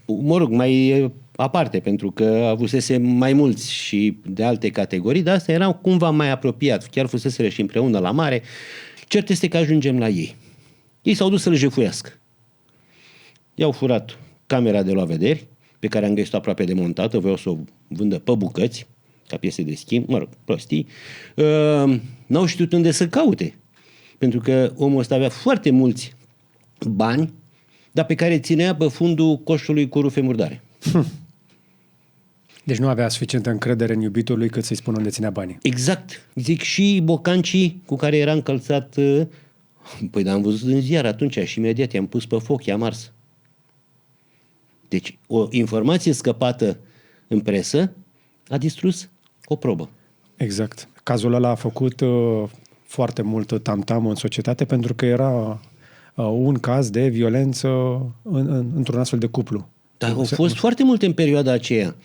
mă rog, mai aparte, pentru că avusese mai mulți și de alte categorii, dar asta era cumva mai apropiat. Chiar fuseseră și împreună la mare. Cert este că ajungem la ei. Ei s-au dus să-l jefuiască. I-au furat camera de la vederi, pe care am găsit aproape demontată, voiau să o vândă pe bucăți, ca piese de schimb, mă rog, prostii. N-au știut unde să caute, pentru că omul ăsta avea foarte mulți bani, dar pe care ținea pe fundul coșului cu rufe murdare. Deci nu avea suficientă încredere în iubitul lui cât să-i spună unde ținea banii. Exact. Zic, și bocancii cu care era încălțat, păi dar am văzut în ziar atunci și imediat i-am pus pe foc, i-am ars. Deci o informație scăpată în presă a distrus o probă. Exact. Cazul ăla a făcut foarte mult tamtam în societate pentru că era un caz de violență într-un astfel de cuplu. Dar au fost foarte multe în perioada aceea,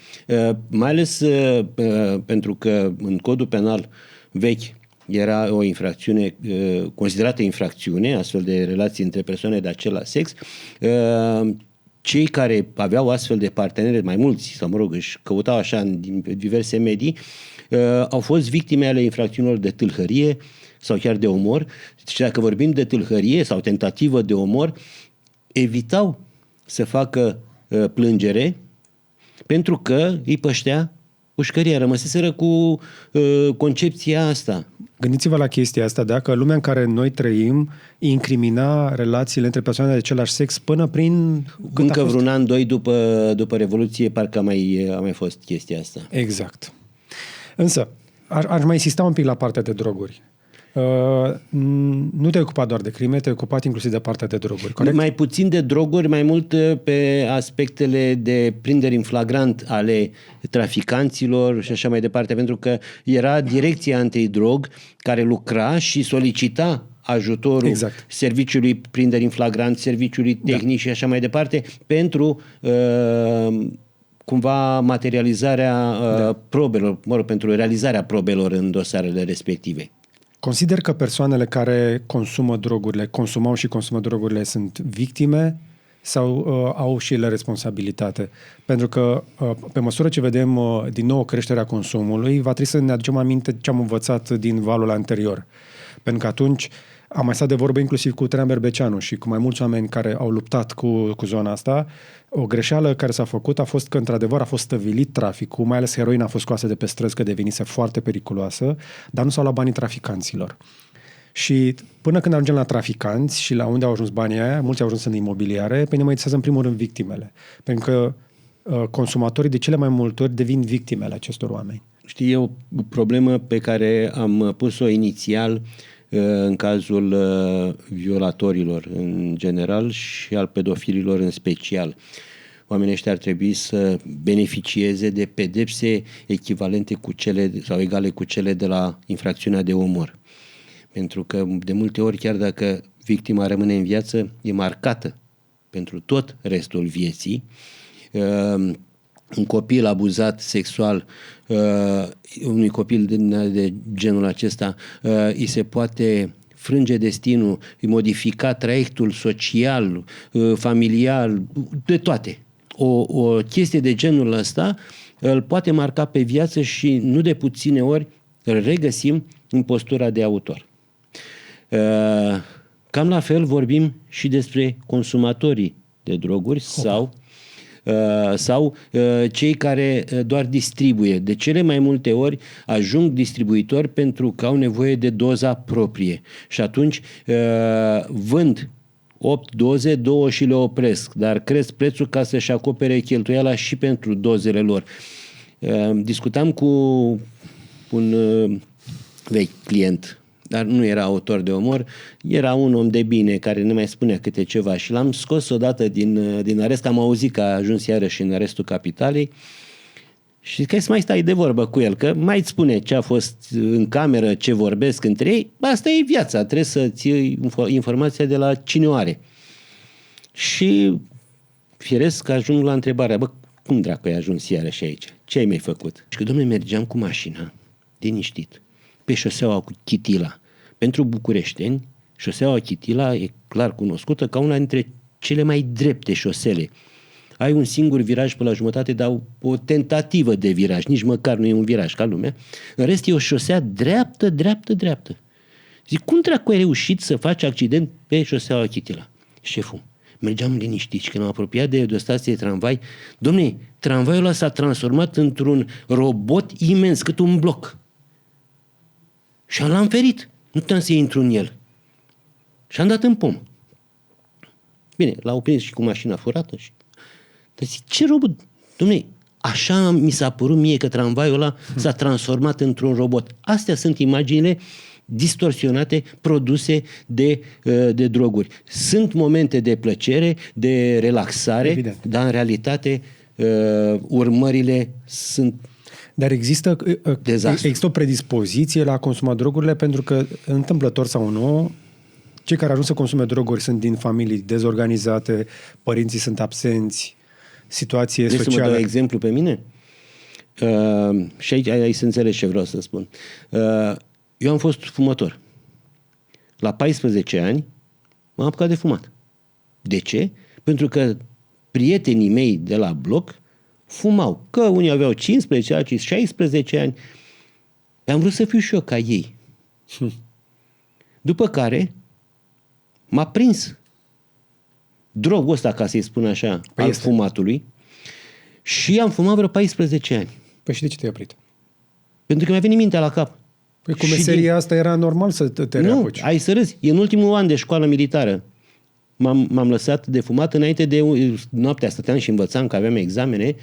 mai ales pentru că în codul penal vechi era o infracțiune, considerată infracțiune, astfel de relații între persoane de același sex. Cei care aveau astfel de parteneri, mai mulți, sau mă rog, își căutau așa în diverse medii, au fost victime ale infracțiunilor de tâlhărie sau chiar de omor. Și dacă vorbim de tâlhărie sau tentativă de omor, evitau să facă plângere pentru că îi păștea pușcăria. Rămăseseră cu concepția asta. Gândiți-vă la chestia asta, dacă lumea în care noi trăim incrimina relațiile între persoane de același sex până prin... Încă vreun an, doi după Revoluție, parcă a mai fost chestia asta. Exact. Însă, aș mai insista un pic la partea de droguri. Nu te-ai ocupat doar de crime, te-ai ocupat inclusiv de partea de droguri, corect? Mai puțin de droguri, mai mult pe aspectele de prinderi în flagrant ale traficanților și așa mai departe, pentru că era direcția antidrog care lucra și solicita ajutorul serviciului prinderi în flagrant, serviciului tehnic și așa mai departe, pentru cumva materializarea probelor, mă rog, pentru realizarea probelor în dosarele respective. Consider că persoanele care consumau și consumă drogurile sunt victime sau au și ele responsabilitate? Pentru că pe măsură ce vedem din nou creșterea consumului, va trebui să ne aducem aminte ce am învățat din valul anterior. Pentru că atunci am mai stat de vorbă inclusiv cu Traian Berbeceanu și cu mai mulți oameni care au luptat cu zona asta. O greșeală care s-a făcut a fost că, într-adevăr, a fost stăvilit traficul, mai ales heroina a fost scoasă de pe străzi că devenise foarte periculoasă, dar nu s-au luat banii traficanților. Și până când ajungem la traficanți și la unde au ajuns banii aia, mulți au ajuns în imobiliare, pe ne mai interesează în primul rând victimele. Pentru că consumatorii de cele mai multe ori devin victimele acestor oameni. Știi, e o problemă pe care am pus-o inițial în cazul violatorilor în general și al pedofililor în special. Oamenii ăștia ar trebui să beneficieze de pedepse echivalente cu cele sau egale cu cele de la infracțiunea de omor. Pentru că de multe ori, chiar dacă victima rămâne în viață, e marcată pentru tot restul vieții. Un copil abuzat sexual, unui copil de genul acesta, îi se poate frânge destinul, îi modifica traiectul social, familial, de toate. O chestie de genul ăsta îl poate marca pe viață și nu de puține ori îl regăsim în postura de autor. Cam la fel vorbim și despre consumatorii de droguri sau cei care doar distribuie. De cele mai multe ori ajung distribuitori pentru că au nevoie de doza proprie și atunci vând 8 doze, 2 și le opresc, dar cresc prețul ca să-și acopere cheltuiala și pentru dozele lor. Discutam cu un vechi client, dar nu era autor de umor, era un om de bine care ne mai spunea câte ceva și l-am scos odată din arest, am auzit că a ajuns iarăși în arestul capitalei și că să mai stai de vorbă cu el, că mai îți spune ce a fost în cameră, ce vorbesc între ei, asta e viața, trebuie să ții informația de la cine o are. Și firesc că ajung la întrebarea, cum dracu ai ajuns iarăși aici? Ce ai mai făcut? Și că, domnule, mergeam cu mașina, liniștit, pe șoseaua cu Chitila. Pentru bucureșteni, șoseaua Chitila e clar cunoscută ca una dintre cele mai drepte șosele. Ai un singur viraj pe la jumătate, dar o tentativă de viraj, nici măcar nu e un viraj ca lumea. În rest e o șosea dreaptă, dreaptă, dreaptă. Zic, cum dracu ai reușit să faci accident pe șoseaua Chitila? Șeful, mergeam liniștit și când am apropiat de o stație de tramvai, dom'le, tramvaiul ăla s-a transformat într-un robot imens, cât un bloc. Și l-am ferit. Nu puteam să intru în el. Și am dat în pom. Bine, l-au prins și cu mașina furată. Dar zic, ce robot? Dom'le, așa mi s-a părut mie că tramvaiul ăla s-a transformat într-un robot. Astea sunt imaginile distorsionate, produse de droguri. Sunt momente de plăcere, de relaxare, evident, dar în realitate urmările sunt Dar există dezastru. o predispoziție la a consuma drogurile pentru că, întâmplător sau nu, cei care ajung să consume droguri sunt din familii dezorganizate, părinții sunt absenți, situație Vrei socială. să mă dau exemplu pe mine? Și aici ai să înțelegi ce vreau să spun. Eu am fost fumător. La 14 ani m-am apucat de fumat. De ce? Pentru că prietenii mei de la bloc fumau. Că unii aveau 15, alții 16 ani. Am vrut să fiu și eu ca ei. După care m-a prins drogul ăsta, ca să-i spun așa, al fumatului și am fumat vreo 14 ani. Păi și de ce te-ai oprit? Pentru că mi-a venit mintea la cap. Păi cu meseria asta era normal să te reapuci. Nu, ai să râzi. E în ultimul an de școală militară. M-am lăsat de fumat înainte de noaptea, stăteam și învățam că aveam examene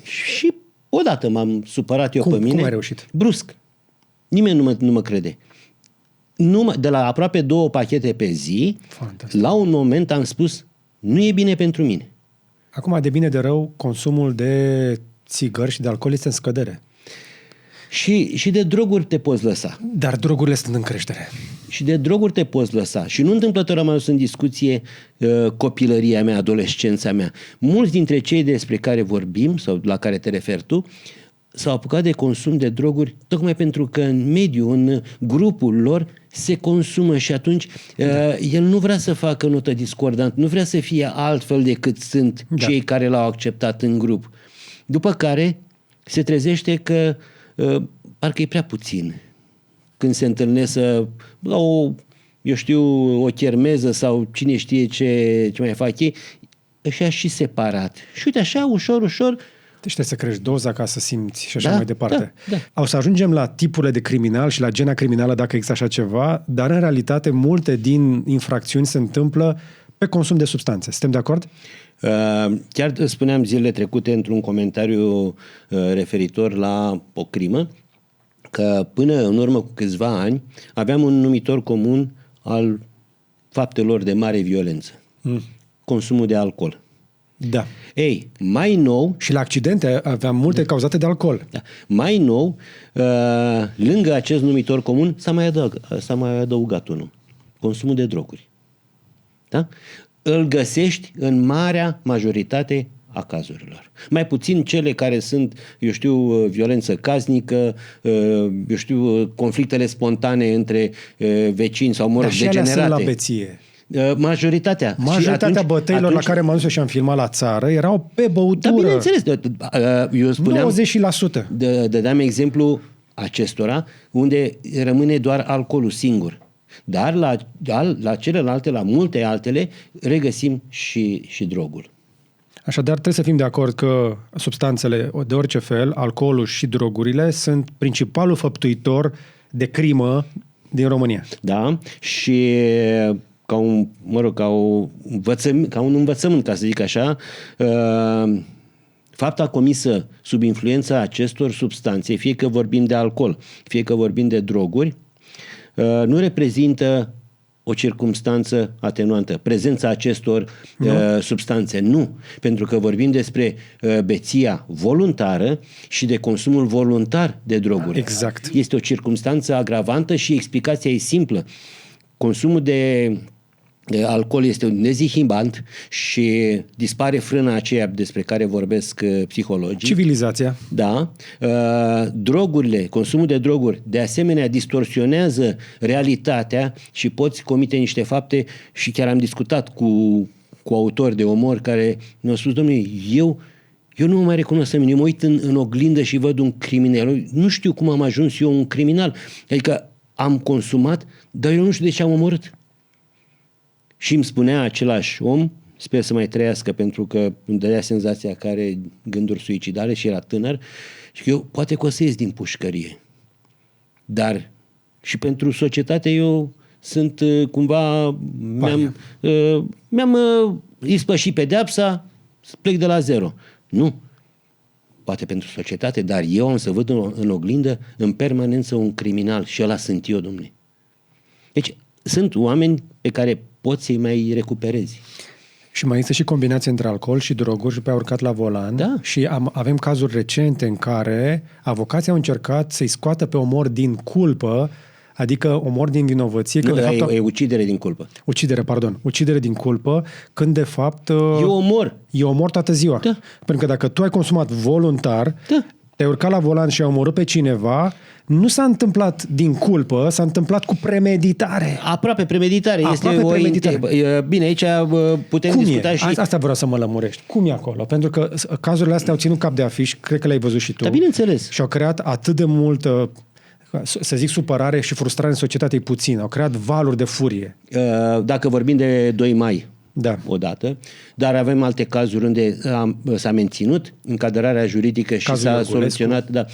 și odată m-am supărat eu pe mine. Cum ai reușit? Brusc. Nimeni nu mă crede. De la aproape 2 pachete pe zi, fantastic, la un moment am spus, nu e bine pentru mine. Acum, de bine de rău, consumul de țigări și de alcool este în scădere. Și de droguri te poți lăsa. Dar drogurile sunt în creștere. Și de droguri te poți lăsa. Și nu întâmplător am adus în discuție copilăria mea, adolescența mea. Mulți dintre cei despre care vorbim sau la care te referi tu s-au apucat de consum de droguri tocmai pentru că în mediul, în grupul lor se consumă și atunci el nu vrea să facă notă discordant, nu vrea să fie altfel decât sunt cei care l-au acceptat în grup. După care se trezește că parcă e prea puțin. Când se întâlnesc la o chermeză sau cine știe ce mai fac ei, ăștia și separat. Și uite așa, ușor, ușor. Deci trebuie să crești doza ca să simți și așa mai departe. Da. O să ajungem la tipurile de criminal și la gena criminală dacă există așa ceva, dar în realitate multe din infracțiuni se întâmplă pe consum de substanțe. Suntem de acord? Chiar spuneam zilele trecute într-un comentariu referitor la o crimă că până în urmă cu câțiva ani aveam un numitor comun al faptelor de mare violență. Consumul de alcool. Da. Ei, mai nou... Și la accidente aveam multe cauzate de alcool. Da. Mai nou, lângă acest numitor comun, s-a mai adăugat unul. Consumul de droguri. Da? Îl găsești în marea majoritate a cazurilor. Mai puțin cele care sunt, violență casnică, conflictele spontane între vecini sau, degenerate. Sunt la beție. Majoritatea. Majoritatea bătăilor la care m-am dus și am filmat la țară erau pe băutură. Da, bineînțeles. Eu spuneam... 90%. Dădeam exemplu acestora unde rămâne doar alcoolul singur. Dar la celelalte, la multe altele, regăsim și drogul. Așadar, trebuie să fim de acord că substanțele de orice fel, alcoolul și drogurile, sunt principalul făptuitor de crimă din România. Da? Și ca un învățământ, ca să zic așa, fapta comisă sub influența acestor substanțe, fie că vorbim de alcool, fie că vorbim de droguri, nu reprezintă o circumstanță atenuantă. Prezența acestor substanțe, nu. Pentru că vorbim despre beția voluntară și de consumul voluntar de droguri. Exact. Este o circumstanță agravantă și explicația e simplă. Consumul de alcool este un dezinhibant și dispare frâna aceea despre care vorbesc psihologii. Civilizația. Da. Drogurile, consumul de droguri, de asemenea, distorsionează realitatea și poți comite niște fapte și chiar am discutat cu autori de omor care mi-au spus, domnule, eu nu mă mai recunosc mă uit în oglindă și văd un criminal. Nu știu cum am ajuns eu un criminal. Adică am consumat, dar eu nu știu de ce am omorât. Și îmi spunea același om, sper să mai trăiască pentru că îmi dădea senzația că are gânduri suicidale și era tânăr, și că eu poate că o să ies din pușcărie. Dar și pentru societate eu sunt cumva, mi-am ispășit pedeapsa, plec de la zero. Nu. Poate pentru societate, dar eu am să văd în oglindă în permanență un criminal și ăla sunt eu, domnule. Deci sunt oameni pe care poți să-i mai recuperezi. Și mai este și combinație între alcool și droguri și pe a urcat la volan. Da. Și avem cazuri recente în care avocații au încercat să-i scoată pe omor din culpă, adică omor din vinovăție. Nu, de fapt, e ucidere din culpă. Ucidere din culpă, când de fapt... E omor toată ziua. Da. Pentru că dacă tu ai consumat voluntar, te-ai urcat la volan și ai omorât pe cineva, nu s-a întâmplat din culpă, s-a întâmplat cu premeditare. Aproape premeditare. Bine, aici putem Cum discuta e? și... Asta vreau să mă lămurești. Cum e acolo? Pentru că cazurile astea au ținut cap de afiș, cred că le-ai văzut și tu. Da, bineînțeles. Și au creat atât de multă, să zic, supărare și frustrare în societate e puțin. Au creat valuri de furie. Dacă vorbim de 2 mai, da, odată, dar avem alte cazuri unde s-a menținut încadrarea juridică și s-a soluționat,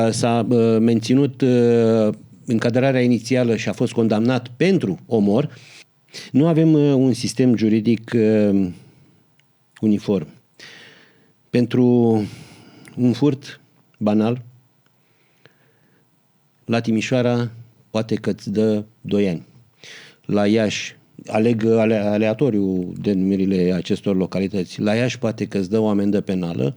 s-a menținut încadrarea inițială și a fost condamnat pentru omor. Nu avem un sistem juridic uniform. Pentru un furt banal, la Timișoara poate că îți dă 2 ani. La Iași, aleg aleatoriu denumirile acestor localități. La Iași poate că îți dă o amendă penală,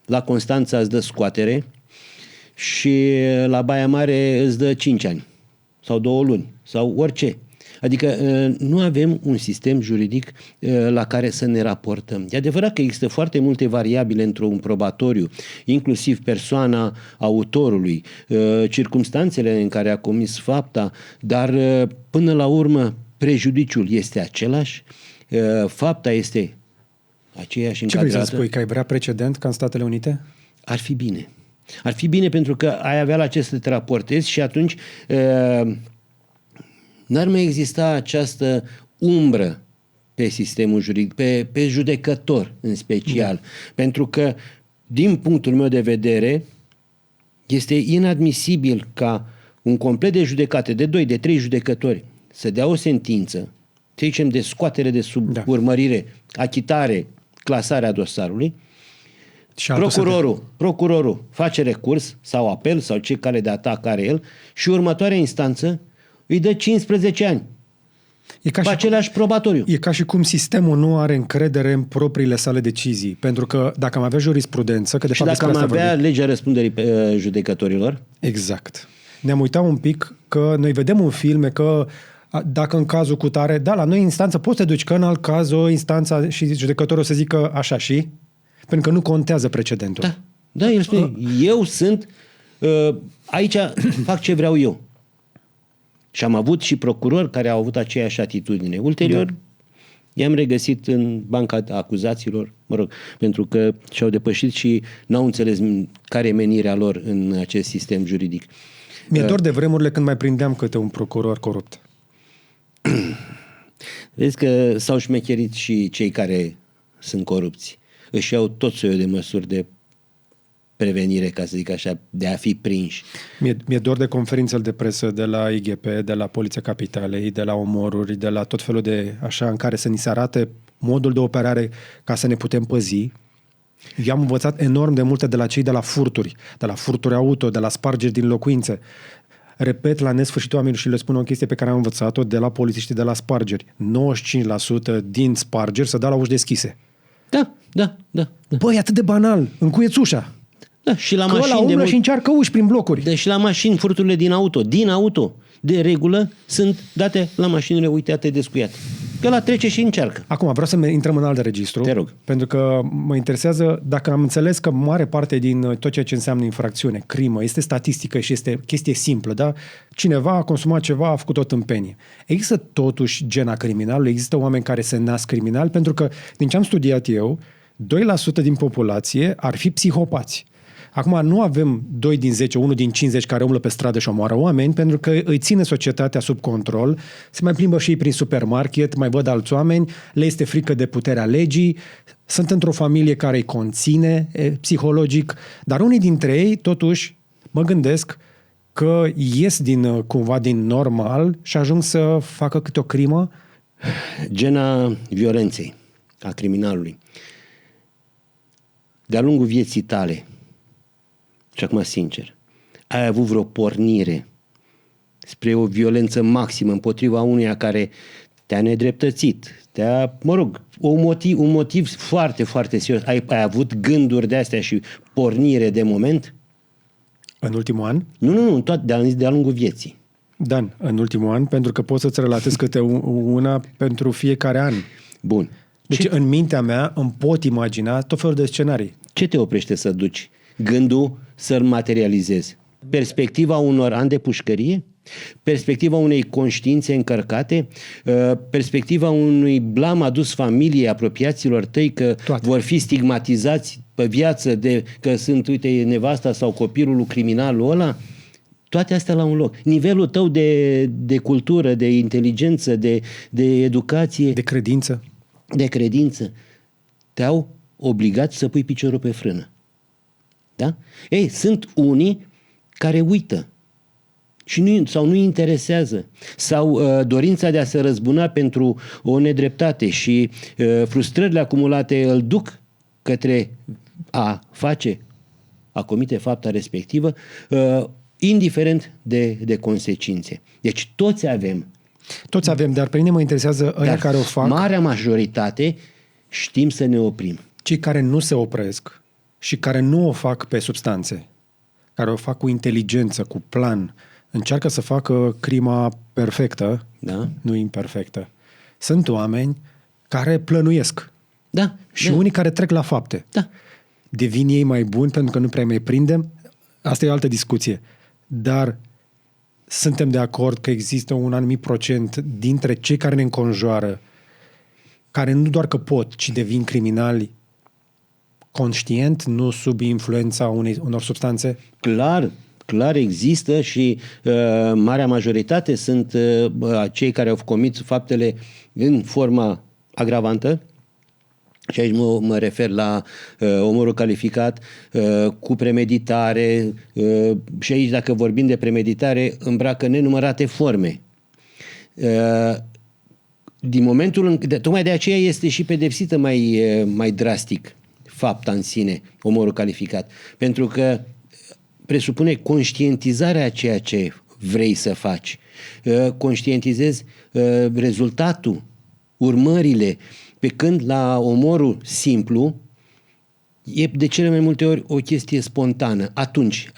la Constanța îți dă scoatere și la Baia Mare îți dă 5 ani sau 2 luni sau orice. Adică nu avem un sistem juridic la care să ne raportăm. E adevărat că există foarte multe variabile într-un probatoriu, inclusiv persoana autorului, circumstanțele în care a comis fapta, dar până la urmă prejudiciul este același, fapta este aceeași încadrată. Ce vrei să spui? Că ai vrea precedent ca în Statele Unite? Ar fi bine. Ar fi bine pentru că ai avea la ce să te raportezi și atunci... n-ar mai exista această umbră pe sistemul juridic, pe judecător în special. Da. Pentru că, din punctul meu de vedere, este inadmisibil ca un complet de judecate, de 2, de 3 judecători, să dea o sentință, să zicem, de scoatere de sub urmărire, achitare, clasarea dosarului, și procurorul face recurs sau apel sau ce cale de atac are el și următoarea instanță îi dă 15 ani. Pe același probatoriu. E ca și cum sistemul nu are încredere în propriile sale decizii. Pentru că dacă am avea jurisprudență... Că de fapt dacă am avea legea răspunderii judecătorilor... Exact. Ne-am uitat un pic că noi vedem în filme că dacă în cazul cu tare... Da, la noi în instanță poți să te duci, că în alt caz o instanță și judecătorul o să zică așa și... Pentru că nu contează precedentul. Da, el spune, eu sunt... aici fac ce vreau eu. Și am avut și procurori care au avut aceeași atitudine. Ulterior, i-am regăsit în banca acuzaților, pentru că și-au depășit și n-au înțeles care e menirea lor în acest sistem juridic. Mi-e dor de vremurile când mai prindeam câte un procuror corupt. Vezi că s-au șmecherit și cei care sunt corupți. Își iau tot soiul de măsuri de prevenire, ca să zic așa, de a fi prinși. Mi-e dor de conferințele de presă de la IGP, de la Poliția Capitalei, de la omoruri, de la tot felul de așa în care să ni se arate modul de operare ca să ne putem păzi. Eu am învățat enorm de multe de la cei de la furturi auto, de la spargeri din locuințe. Repet la nesfârșit oamenilor și le spun o chestie pe care am învățat-o de la polițiști de la spargeri. 95% din spargeri se dau la uși deschise. Da. Băi, atât de banal, încuieți ușa. Da, și la Că ăla mașini umblă și încearcă uși prin blocuri. Deci la mașini furturile din auto, de regulă, sunt date la mașinile uitate, descuiate. Că ăla trece și încearcă. Acum, vreau să intrăm în alt registru. Te rog. Pentru că mă interesează, dacă am înțeles că mare parte din tot ceea ce înseamnă infracțiune, crimă, este statistică și este chestie simplă, da? Cineva a consumat ceva, a făcut o tâmpenie. Există totuși gena criminalului, există oameni care se nasc criminali, pentru că, din ce am studiat eu, 2% din populație ar fi psihopați. Acum, nu avem 2 din 10, 1 din 50 care umblă pe stradă și omoară oameni, pentru că îi ține societatea sub control, se mai plimbă și ei prin supermarket, mai văd alți oameni, le este frică de puterea legii, sunt într-o familie care îi conține psihologic, dar unii dintre ei, totuși, mă gândesc că ies cumva din normal și ajung să facă câte o crimă. Gena violenței, a criminalului. De-a lungul vieții tale, și acum sincer, ai avut vreo pornire spre o violență maximă împotriva unuia care te-a nedreptățit, un motiv foarte, foarte serios. Ai avut gânduri de astea și pornire de moment? În ultimul an? Nu, de-a lungul vieții. Dan, în ultimul an, pentru că pot să-ți relatez câte una pentru fiecare an. Bun. Deci în mintea mea îmi pot imagina tot felul de scenarii. Ce te oprește să duci gândul să-l materializezi? Perspectiva unor ani de pușcărie? Perspectiva unei conștiințe încărcate? Perspectiva unui blam adus familiei, apropiaților tăi, că toate vor fi stigmatizați pe viață de că sunt, uite, nevasta sau copilul lui criminalul ăla? Toate astea la un loc. Nivelul tău de cultură, de inteligență, de educație, de credință, te-au obligat să pui piciorul pe frână. Da? Ei, sunt unii care uită și nu interesează, sau dorința de a se răzbuna pentru o nedreptate și frustrările acumulate îl duc către a comite fapta respectivă, indiferent de consecințe. Deci toți avem, dar pe mine mă interesează ăia care o fac. Marea majoritate știm să ne oprim. Cei care nu se opresc și care nu o fac pe substanțe, care o fac cu inteligență, cu plan, încearcă să facă crima perfectă, da? Nu imperfectă. Sunt oameni care plănuiesc. Da. Și unii care trec la fapte. Da. Devin ei mai buni pentru că nu prea mai prindem? Asta e o altă discuție. Dar suntem de acord că există un anumit procent dintre cei care ne înconjoară, care nu doar că pot, ci devin criminali conștient, nu sub influența unor substanțe? Clar există și marea majoritate sunt cei care au comis faptele în forma agravantă. Și aici mă refer la omorul calificat cu premeditare și aici, dacă vorbim de premeditare, îmbracă nenumărate forme. Din momentul tocmai de aceea este și pedepsită mai drastic fapta în sine, omorul calificat. Pentru că presupune conștientizarea a ceea ce vrei să faci. Conștientizezi rezultatul, urmările, pe când la omorul simplu e de cele mai multe ori o chestie spontană. Atunci,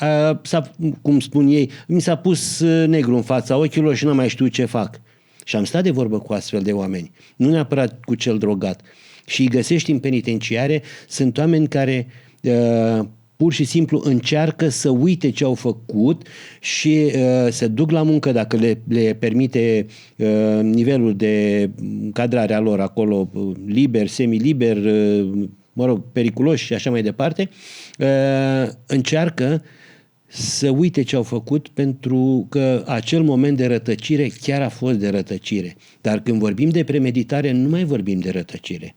cum spun ei, mi s-a pus negru în fața ochilor și n-am mai știut ce fac. Și am stat de vorbă cu astfel de oameni. Nu neapărat cu cel drogat. Și îi găsești în penitenciare, sunt oameni care pur și simplu încearcă să uite ce au făcut și se duc la muncă dacă le permite nivelul de cadrare a lor acolo, liber, semiliber, periculoși și așa mai departe, încearcă să uite ce au făcut, pentru că acel moment de rătăcire chiar a fost de rătăcire. Dar când vorbim de premeditare, nu mai vorbim de rătăcire.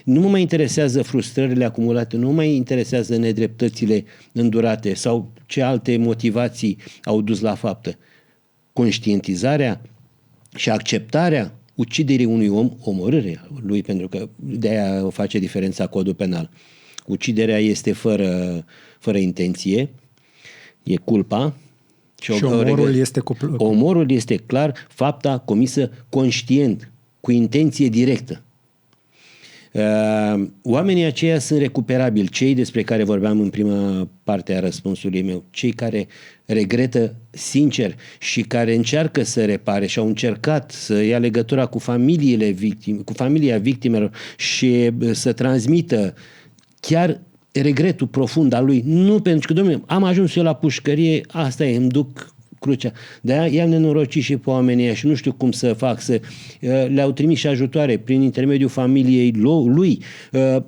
Nu mă mai interesează frustrările acumulate, nu mă mai interesează nedreptățile îndurate sau ce alte motivații au dus la faptă. Conștientizarea și acceptarea uciderii unui om, omorârea lui, pentru că de-aia face diferența codul penal. Uciderea este fără intenție, e culpa. Și omorul este omorul este clar fapta comisă conștient, cu intenție directă. Oamenii aceia sunt recuperabili, cei despre care vorbeam în prima parte a răspunsului meu, cei care regretă sincer și care încearcă să repare și au încercat să ia legătura cu familia victimelor și să transmită chiar regretul profund al lui. Nu pentru că, domnule, am ajuns eu la pușcărie, asta e, îmi duc crucea. De-aia i-am nenorocit și pe oamenii ăia și nu știu cum să fac, le-au trimis și ajutoare prin intermediul familiei lui.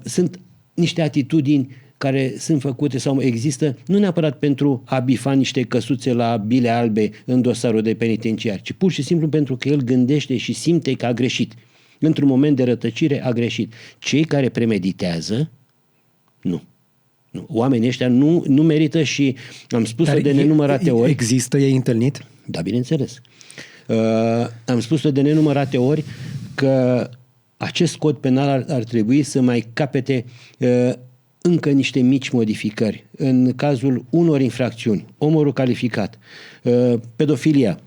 Sunt niște atitudini care sunt făcute sau există, nu neapărat pentru a bifa niște căsuțe la bile albe în dosarul de penitenciar, ci pur și simplu pentru că el gândește și simte că a greșit. Într-un moment de rătăcire a greșit. Cei care premeditează, nu. Oamenii ăștia nu merită și am spus-o de nenumărate ori. Există ei întâlnit? Da, bineînțeles. Am spus-o de nenumărate ori că acest cod penal ar trebui să mai capete încă niște mici modificări. În cazul unor infracțiuni, omorul calificat, pedofilia,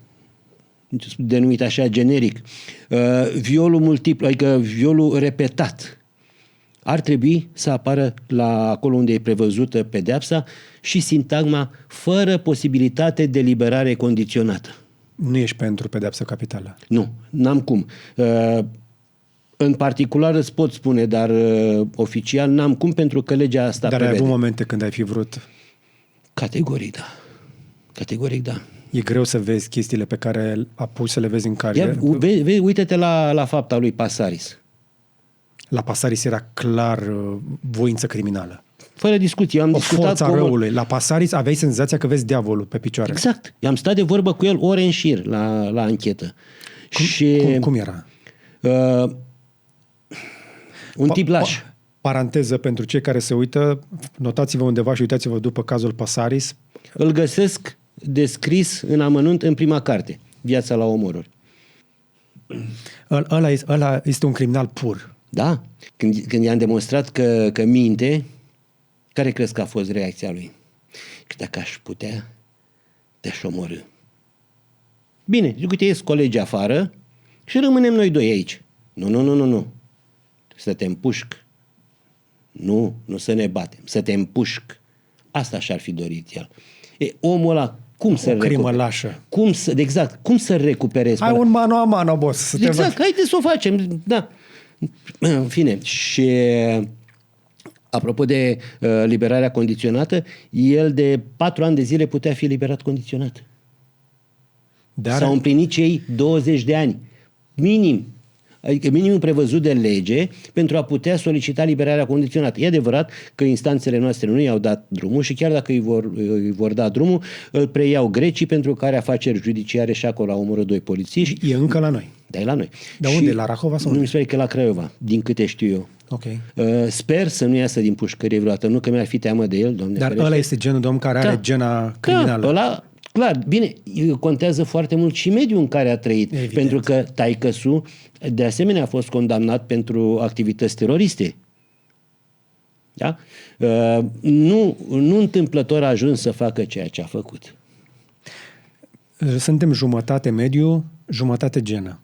denumit așa generic, violul multiplu, adică violul repetat, ar trebui să apară la acolo unde e prevăzută pedeapsa și sintagma fără posibilitate de liberare condiționată. Nu ești pentru pedeapsă capitală? Nu, n-am cum. În particular îți pot spune, dar oficial n-am cum, pentru că legea asta Dar prevede. ai avut momente când ai fi vrut? Categoric da. Categoric da. E greu să vezi chestiile pe care apuci să le vezi în care... Uite-te la fapta lui Pasaris. La Pasaris era clar voință criminală. Fără discuție. Am discutat forța răului. La Pasaris aveai senzația că vezi diavolul pe picioare. Exact. Am stat de vorbă cu el ore în șir la anchetă. Cum era? Un tip laș. Paranteză pentru cei care se uită, notați-vă undeva și uitați-vă după cazul Pasaris. Îl găsesc descris în amănunt în prima carte, Viața la omoruri. Ăla este un criminal pur. Da. Când i-am demonstrat că minte, care crezi că a fost reacția lui? Că dacă aș putea, te-aș omorâ. Bine, zic, uite, ies colegii afară și rămânem noi doi aici. Nu. Să te împușc. Nu să ne batem. Să te împușc. Asta și-ar fi dorit el. Omul ăla, cum să-l crimă lașă. Cum să-l recuperezi? Ai un mano a mano, boss. Exact, haideți să o facem. Da. În fine, și apropo de liberarea condiționată, el de 4 ani de zile putea fi liberat condiționat. Dar... S-au împlinit cei 20 de ani. Minim. Adică minimum prevăzut de lege pentru a putea solicita liberarea condiționată. E adevărat că instanțele noastre nu i-au dat drumul și chiar dacă îi vor da drumul, îl preiau grecii, pentru care afaceri judiciare și acolo au omorât 2 polițiști. E încă la noi. Da, e la noi. Dar unde? La Rahova sau? Nu mi se pare că la Craiova, din câte știu eu. Ok. Sper să nu iasă din pușcărie vreodată. Nu că mi-ar fi teamă de el, Doamne Dar ferește. ăla este genul de om care are gena criminală. Ăla, clar, bine, contează foarte mult și mediul în care a trăit. Evident. Pentru că taică-su, de asemenea, a fost condamnat pentru activități teroriste. Da? Nu întâmplător a ajuns să facă ceea ce a făcut. Suntem jumătate mediu, jumătate genă.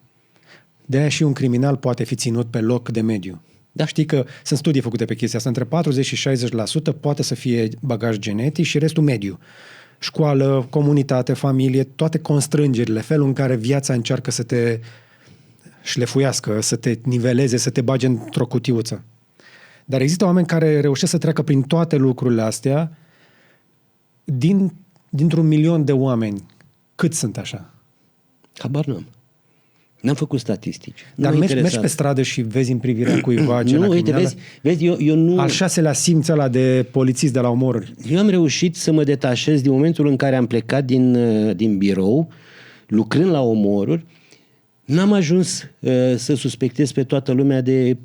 De-aia și un criminal poate fi ținut pe loc de mediu. Da. Știi că sunt studii făcute pe chestia asta. Între 40 și 60% poate să fie bagaj genetic și restul mediu. Școală, comunitate, familie, toate constrângerile, felul în care viața încearcă să te șlefuiască, să te niveleze, să te bage într-o cutiuță. Dar există oameni care reușesc să treacă prin toate lucrurile astea dintr-un 1.000.000 de oameni, cât sunt așa? Habar n-am. N-am făcut statistici. Dar mergi pe stradă și vezi în privirea cuiva ceva criminală? Vezi, eu nu... Al 6-lea simț ăla de polițist de la omoruri. Eu am reușit să mă detașez din momentul în care am plecat din birou, lucrând la omoruri, n-am ajuns să suspectez pe toată lumea de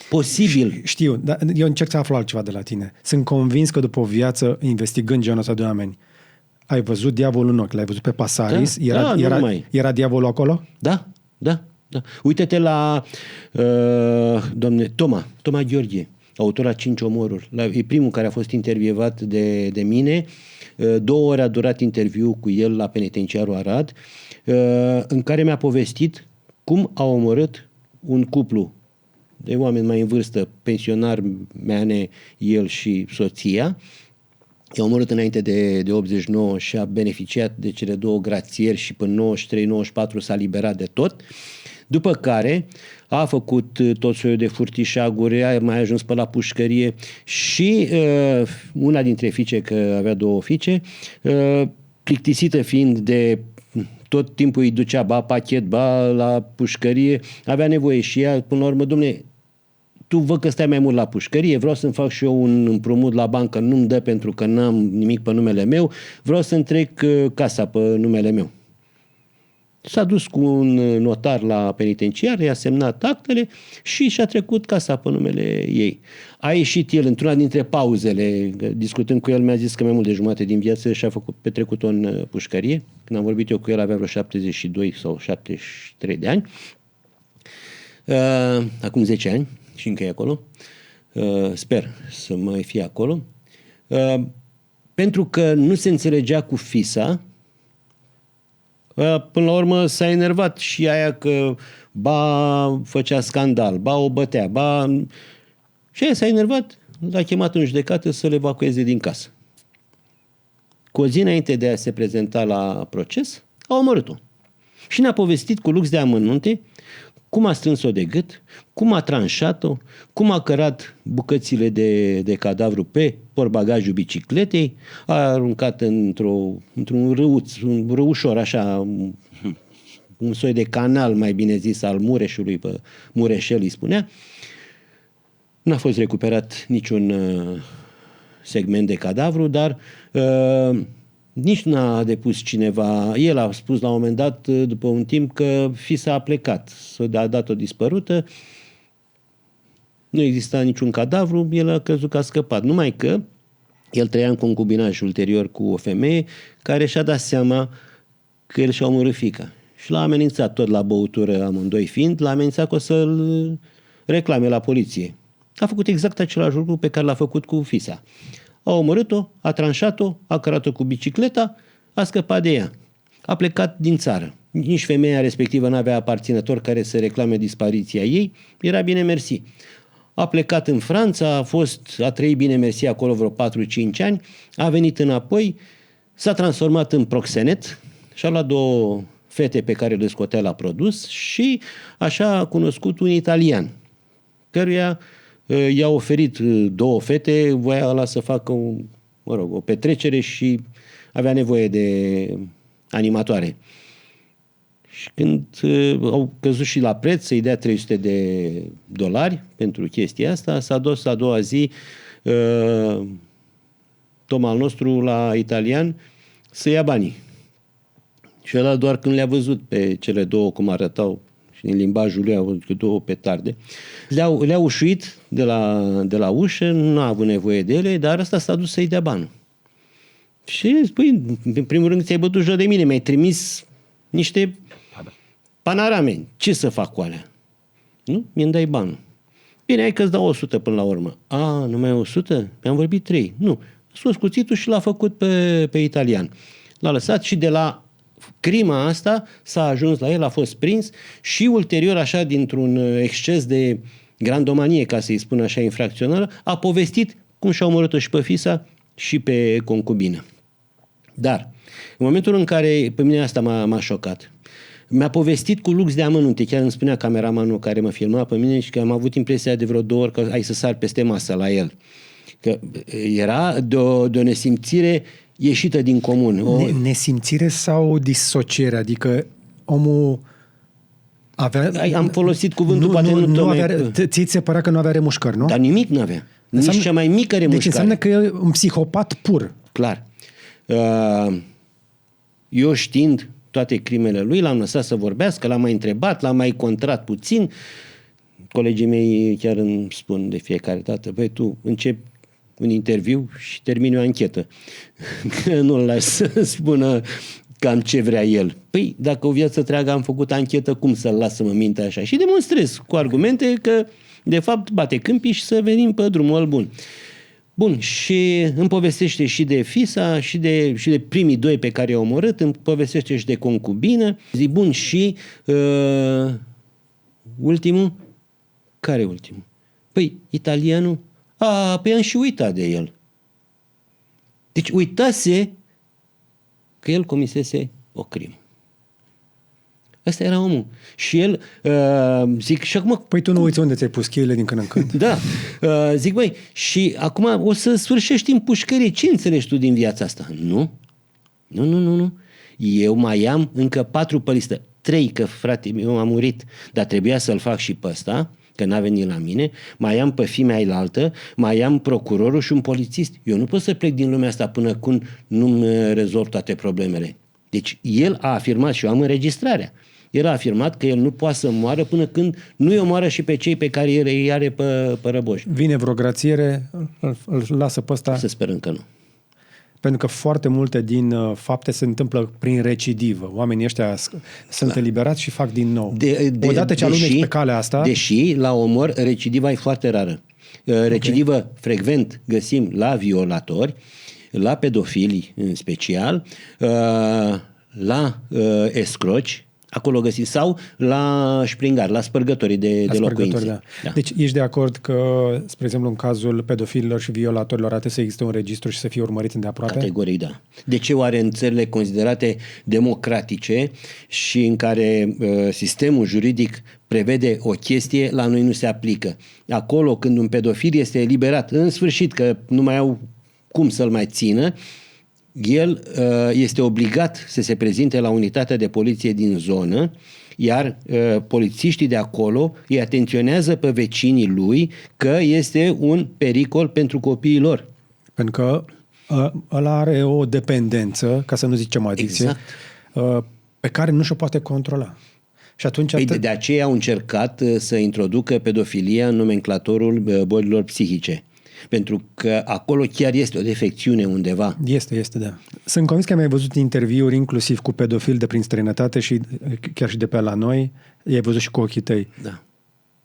posibil. Știu, dar eu încerc să aflu altceva de la tine. Sunt convins că după o viață investigând genul ăsta de oameni, ai văzut diavolul în ochi, l-ai văzut pe Pasaris, era diavolul acolo? Da. Uite-te la Toma Gheorghe, autor a 5 omoruri. E primul care a fost intervievat de mine. 2 ore a durat interviu cu el la penitenciarul Arad, în care mi-a povestit cum a omorât un cuplu de oameni mai în vârstă, pensionar, Meane, el și soția. I-a omorât înainte de 89 și a beneficiat de cele 2 grațieri și până 93-94 s-a liberat de tot. După care a făcut tot soiul de furtișaguri, a mai ajuns pe la pușcărie și una dintre fiice, că avea 2 fiice, plictisită fiind de tot timpul îi ducea ba pachet, ba la pușcărie, avea nevoie și ea, până la urmă, dom'le, tu văd că stai mai mult la pușcărie, vreau să-mi fac și eu un împrumut la bancă, nu-mi dă pentru că n-am nimic pe numele meu, vreau să-mi trec casa pe numele meu. S-a dus cu un notar la penitenciar, i-a semnat actele și și-a trecut casa pe numele ei. A ieșit el într-una dintre pauzele, discutând cu el, mi-a zis că mai mult de jumătate din viață și-a petrecut-o în pușcărie. Când am vorbit eu cu el, avea vreo 72 sau 73 de ani. Acum 10 ani și încă e acolo. Sper să mai fie acolo. Pentru că nu se înțelegea cu fisa, până la urmă s-a enervat și aia că ba făcea scandal, ba o bătea, ba... Și aia s-a enervat, l-a chemat în judecată să le evacueze din casă. Cu o zi înainte de a se prezenta la proces, a omorât-o. Și ne-a povestit cu lux de amănunte cum a strâns-o de gât, cum a tranșat-o, cum a cărat bucățile de cadavru pe portbagajul bicicletei, a aruncat într-un râuț, un râușor, așa, un soi de canal, mai bine zis, al Mureșului, pe Mureșel îi spunea. N-a fost recuperat niciun segment de cadavru, dar nici n-a depus cineva. El a spus la un moment dat, după un timp, că fisa a plecat, a dat-o dispărută, nu exista niciun cadavru, el a crezut că a scăpat. Numai că el trăia în concubinaj ulterior cu o femeie care și-a dat seama că el și-a omorât fiica. Și l-a amenințat tot la băutură, amândoi fiind, l-a amenințat că o să-l reclame la poliție. A făcut exact același lucru pe care l-a făcut cu fisa. A omorât-o, a tranșat-o, a cărat-o cu bicicleta, a scăpat de ea. A plecat din țară. Nici femeia respectivă n-avea aparținător care să reclame dispariția ei. Era bine mersi. A plecat în Franța, a trăit bine mersi acolo vreo 4-5 ani, a venit înapoi, s-a transformat în proxenet și-a luat 2 fete pe care le scotea la produs și așa a cunoscut un italian, căruia i-a oferit 2 fete, voia ăla să facă o petrecere și avea nevoie de animatoare. Și când au căzut și la preț să-i dea $300 pentru chestia asta, s-a dus a doua zi Toma al nostru la italian să ia banii. Și ăla doar când le-a văzut pe cele 2 cum arătau și în limbajul lui au văzut 2 petarde, le-a ușuit de la ușă, nu a avut nevoie de ele, dar ăsta s-a dus să-i dea bani. Și spui, în primul rând ți-ai bătut joc de mine, mi-ai trimis niște panorame. Ce să fac cu alea? Nu? Mi-mi dai bani. Bine, hai că-ți dau 100 până la urmă. A, numai 100? Mi-am vorbit 3. Nu. A scos cuțitul și l-a făcut pe italian. L-a lăsat și de la crima asta s-a ajuns la el, a fost prins și ulterior, așa, dintr-un exces de grandomanie, ca să-i spun așa, infracțională, a povestit cum și-a omorât-o și pe fisa și pe concubină. Dar, în momentul în care, pe mine asta m-a șocat, mi-a povestit cu lux de amănunte, chiar îmi spunea cameramanul care mă filma pe mine și că am avut impresia de vreo 2 ori că ai să sar peste masă la el. Că era de o nesimțire ieșită din comun. Nesimțire sau disociere? Adică omul avea... Am folosit cuvântul, poate nu tocmai... Ți se părea că nu avea remușcări, nu? Dar nimic nu avea. Nici cea mai mică remușcare. Deci înseamnă că e un psihopat pur. Clar. Eu știind toate crimele lui, l-am lăsat să vorbească, l-am mai întrebat, l-am mai contrat puțin. Colegii mei chiar îmi spun de fiecare dată, băi, tu începi un interviu și termini o anchetă. Că nu-l lași să spună cam ce vrea el. Păi, dacă o viață întreagă am făcut anchetă, cum să-l las să mă minte așa? Și demonstrez cu argumente că, de fapt, bate câmpii și să venim pe drumul bun. Bun, și îmi povestește și de fisa, și de primii doi pe care i-au omorât, îmi povestește și de concubină. Zic, bun, și ultimul? Care ultimul? Păi, italianul? Păi am și uitat de el. Deci uitase că el comisese o crimă. Ăsta era omul. Și el, zic, și acum... Păi tu nu uiți unde ți-ai pus cheile din când în când. Da. Zic, băi, și acum o să sfârșești în pușcărie. Ce înțelegi tu din viața asta? Nu. Eu mai am încă 4 pe listă. 3, că frate meu a murit, dar trebuia să-l fac și pe ăsta, că n-a venit la mine, mai am pe fimea ailaltă, mai am procurorul și un polițist. Eu nu pot să plec din lumea asta până când nu-mi rezolv toate problemele. Deci el a afirmat, și eu am înregistrarea, el a afirmat că el nu poate să moară până când nu îi omoară și pe cei pe care el îi are pe răboși. Vine vreo grațiere, îl lasă pe ăsta. Să sperăm că nu. Pentru că foarte multe din fapte se întâmplă prin recidivă. Oamenii ăștia sunt eliberați și fac din nou. Odată ce aluneci pe calea asta... Deși la omor recidiva e foarte rară. Recidivă frecvent găsim la violatori, la pedofili în special, la escroci, acolo găsim, sau la șpringari, la spărgătorii de locuințe. Da. Da. Deci ești de acord că, spre exemplu, în cazul pedofililor și violatorilor trebuie să existe un registru și să fie urmăriți îndeaproape? Categoric, da. De ce oare în țările considerate democratice și în care sistemul juridic prevede o chestie, la noi nu se aplică? Acolo când un pedofil este eliberat, în sfârșit, că nu mai au cum să-l mai țină, el este obligat să se prezinte la unitatea de poliție din zonă, iar polițiștii de acolo îi atenționează pe vecinii lui că este un pericol pentru copiii lor. Pentru că ăla are o dependență, ca să nu zicem adicție, exact, pe care nu și-o poate controla. Și atunci de aceea au încercat să introducă pedofilia în nomenclatorul bolilor psihice. Pentru că acolo chiar este o defecțiune undeva. Este, da. Sunt convins că ai mai văzut interviuri inclusiv cu pedofili de prin străinătate și chiar și de pe la noi. I-ai văzut și cu ochii tăi. Da.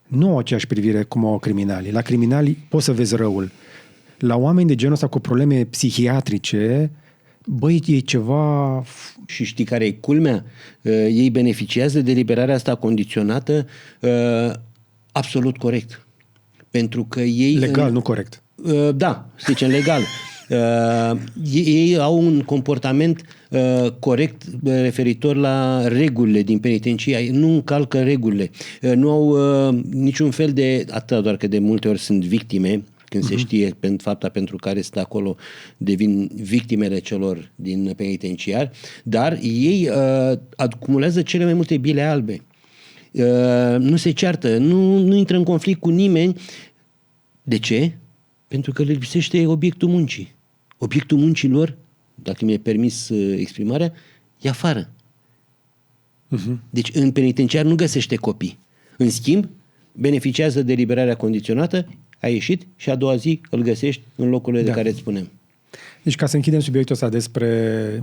Nu au aceeași privire cum au criminalii. La criminali poți să vezi răul. La oameni de genul ăsta cu probleme psihiatrice, băi, e ceva... Și știi care e culmea? Ei beneficiază de eliberarea asta condiționată absolut corect. Pentru că ei... Legal, nu corect. Da, să zicem legal. Ei au un comportament corect referitor la regulile din penitenciar. Nu încalcă regulile. Nu au niciun fel de... Atât doar că de multe ori sunt victime, când se știe fapta pentru care sunt acolo, devin victimele celor din penitenciar, dar ei acumulează cele mai multe bile albe. Nu se ceartă, nu intră în conflict cu nimeni. De ce? Pentru că le lipsește obiectul muncii. Obiectul muncii lor, dacă mi-e permis exprimarea, e afară. Deci în penitenciar nu găsește copii. În schimb, beneficiază de eliberarea condiționată, a ieșit și a doua zi îl găsești în locurile de care îți spunem. Deci ca să închidem subiectul ăsta despre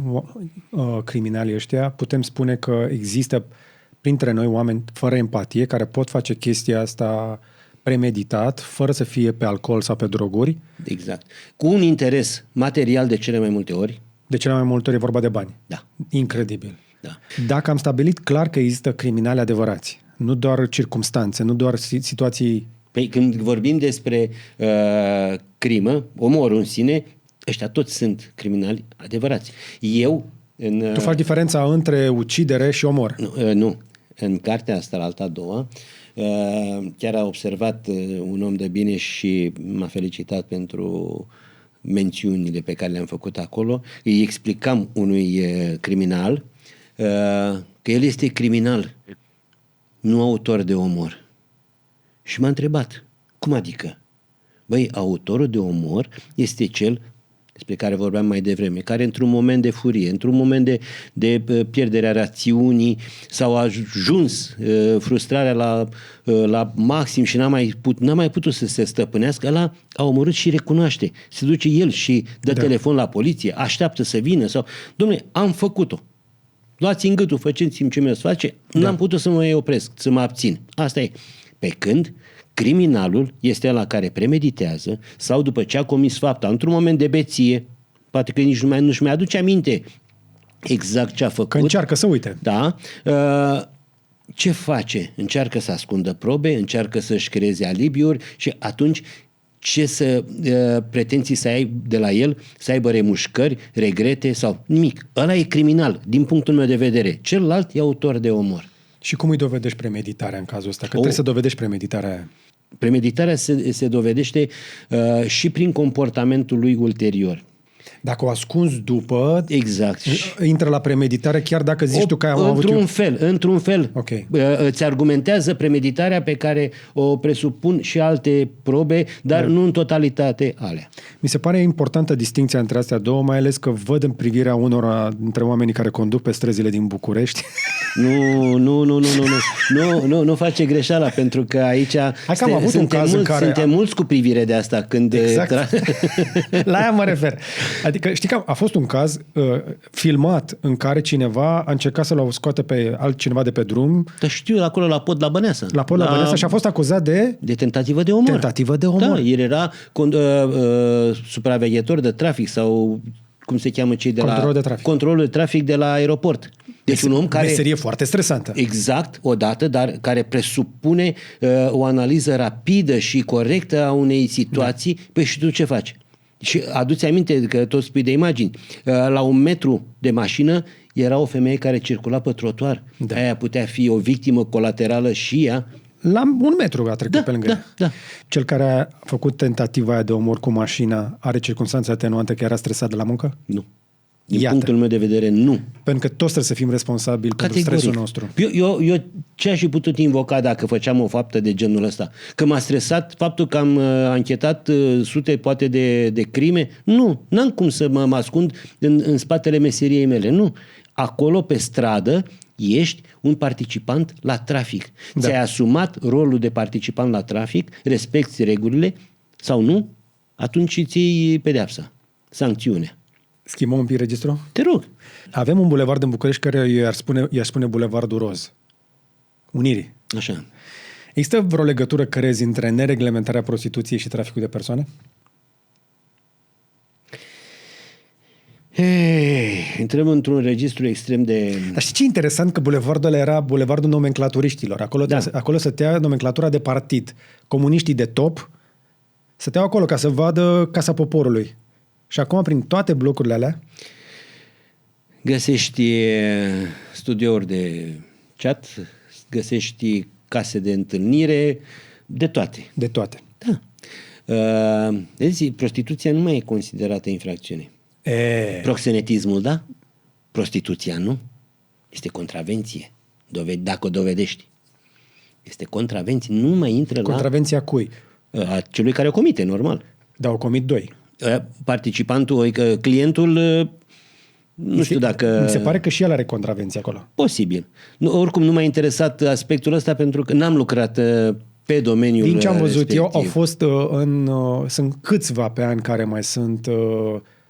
criminalii ăștia, putem spune că există printre noi oameni fără empatie care pot face chestia asta premeditat, fără să fie pe alcool sau pe droguri. Exact. Cu un interes material de cele mai multe ori. De cele mai multe ori e vorba de bani. Da. Incredibil. Da. Dacă am stabilit clar că există criminali adevărați, nu doar circumstanțe, nu doar situații... Păi când vorbim despre crimă, omorul în sine, ăștia toți sunt criminali adevărați. Tu faci diferența între ucidere și omor. Nu. În cartea asta, la alta a doua, chiar a observat un om de bine și m-a felicitat pentru mențiunile pe care le-am făcut acolo, îi explicam unui criminal că el este criminal, nu autor de omor. Și m-a întrebat, cum adică? Băi, autorul de omor este cel despre care vorbeam mai devreme, care într-un moment de furie, într-un moment de pierderea rațiunii sau a ajuns frustrarea la maxim și n-a mai putut să se stăpânească, ăla a omorât și recunoaște. Se duce el și dă telefon la poliție, așteaptă să vină sau... Dom'le, am făcut-o. Luați-mi gâtul, faceți-mi ce mi-o să face. N-am putut să mă opresc, să mă abțin. Asta e. Pe când criminalul este ăla care premeditează sau după ce a comis fapta, într-un moment de beție, poate că nici nu-și mai aduce aminte exact ce a făcut. Că încearcă să uite. Da. Ce face? Încearcă să ascundă probe, încearcă să-și creeze alibiuri și atunci ce pretenții să ai de la el, să aibă remușcări, regrete sau nimic. Ăla e criminal, din punctul meu de vedere. Celălalt e autor de omor. Și cum îi dovedești premeditarea în cazul ăsta? Că trebuie să dovedești premeditarea aia. Premeditarea se dovedește și prin comportamentul lui ulterior. Dacă o ascunzi după, exact. Intră la premeditare chiar dacă zici tu că am avut eu... Într-un fel. Okay. Îți argumentează premeditarea pe care o presupun și alte probe, dar nu în totalitate alea. Mi se pare importantă distinția între astea două, mai ales că văd în privirea unora dintre oamenii care conduc pe străzile din București. Nu face greșeala, pentru că aici suntem mulți cu privire de asta. Când exact. La aia mă refer. Adică știi că a fost un caz filmat în care cineva a încercat să-l scoată pe altcineva de pe drum. Dar știu, acolo la Pod la Băneasa. La Pod la Băneasa și a fost acuzat de tentativă de omor. Tentativă de omor. Da, el era supraveghetor de trafic sau cum se cheamă cei de controlul de trafic de la aeroport. Deci un om care... Meserie foarte stresantă. Exact, odată, dar care presupune o analiză rapidă și corectă a unei situații. Da. Păi și tu ce faci? Și aduți aminte că tot spui de imagini. La 1 metru de mașină era o femeie care circula pe trotuar. Da. Aia putea fi o victimă colaterală și ea. La 1 metru a trecut pe lângă. Da. Cel care a făcut tentativa aia de omor cu mașina are circunstanțe atenuante că era stresat de la muncă? Nu. Din punctul meu de vedere, nu. Pentru că toți trebuie să fim responsabili pentru stresul nostru. Eu ce aș fi putut invoca dacă făceam o faptă de genul ăsta? Că m-a stresat faptul că am anchetat sute poate de crime? Nu. N-am cum să mă ascund în spatele meseriei mele. Nu. Acolo, pe stradă, ești un participant la trafic. Da. Ți-ai asumat rolul de participant la trafic, respecti regulile sau nu? Atunci îți iei pedeapsa, sancțiunea. Schimbăm un pic registru? Te rog. Avem un bulevard în București care i-aș spune Bulevardul Roz. Unirii. Așa. Există vreo legătură, crezi, între nereglementarea prostituției și traficul de persoane? Intrăm într-un registru extrem de... Dar știi ce interesant? Că bulevardul ăla era bulevardul nomenclaturiștilor. Acolo stătea nomenclatura de partid. Comuniștii de top stăteau acolo ca să vadă Casa Poporului. Și acum, prin toate blocurile alea... Găsești studiouri de chat, găsești case de întâlnire, de toate. De toate. Da. Deci, prostituția nu mai e considerată infracțiune. Proxenetismul, da? Prostituția, nu? Este contravenție. Dacă o dovedești. Este contravenție. Nu mai intră Contravenția cui? A celui care o comite, normal. Dar o comit 2. Participantul, adică clientul, nu știu dacă... Mi se pare că și el are contravenție acolo. Posibil. Oricum nu m-a interesat aspectul ăsta pentru că n-am lucrat pe domeniul din ce am văzut respectiv. Eu, au fost sunt câțiva pe an care mai sunt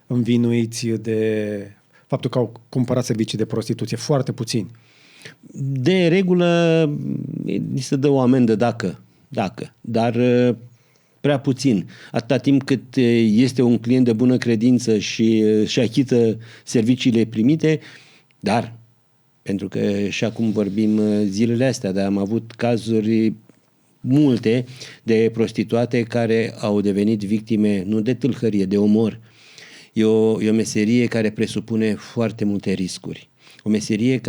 învinuiți de faptul că au cumpărat servicii de prostituție. Foarte puțini. De regulă ni se dă o amendă dacă. Dar prea puțin. Atâta timp cât este un client de bună credință și achită serviciile primite, dar pentru că și acum vorbim zilele astea, dar am avut cazuri multe de prostituate care au devenit victime nu de tâlhărie, de omor. E o meserie care presupune foarte multe riscuri. O meserie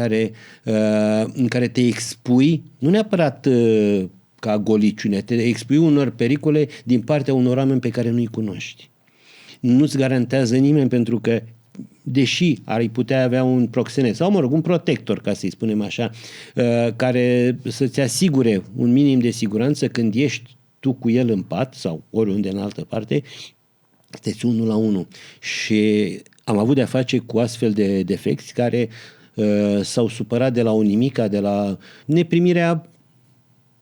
în care te expui, nu neapărat ca goliciune, te expui unor pericole din partea unor oameni pe care nu-i cunoști. nu-ți garantează nimeni, pentru că deși ar putea avea un proxenet sau, mă rog, un protector, ca să-i spunem așa, care să-ți asigure un minim de siguranță când ești tu cu el în pat sau oriunde în altă parte, sunteți 1 la 1. Și am avut de-a face cu astfel de defecți care s-au supărat de la o nimica, de la neprimirea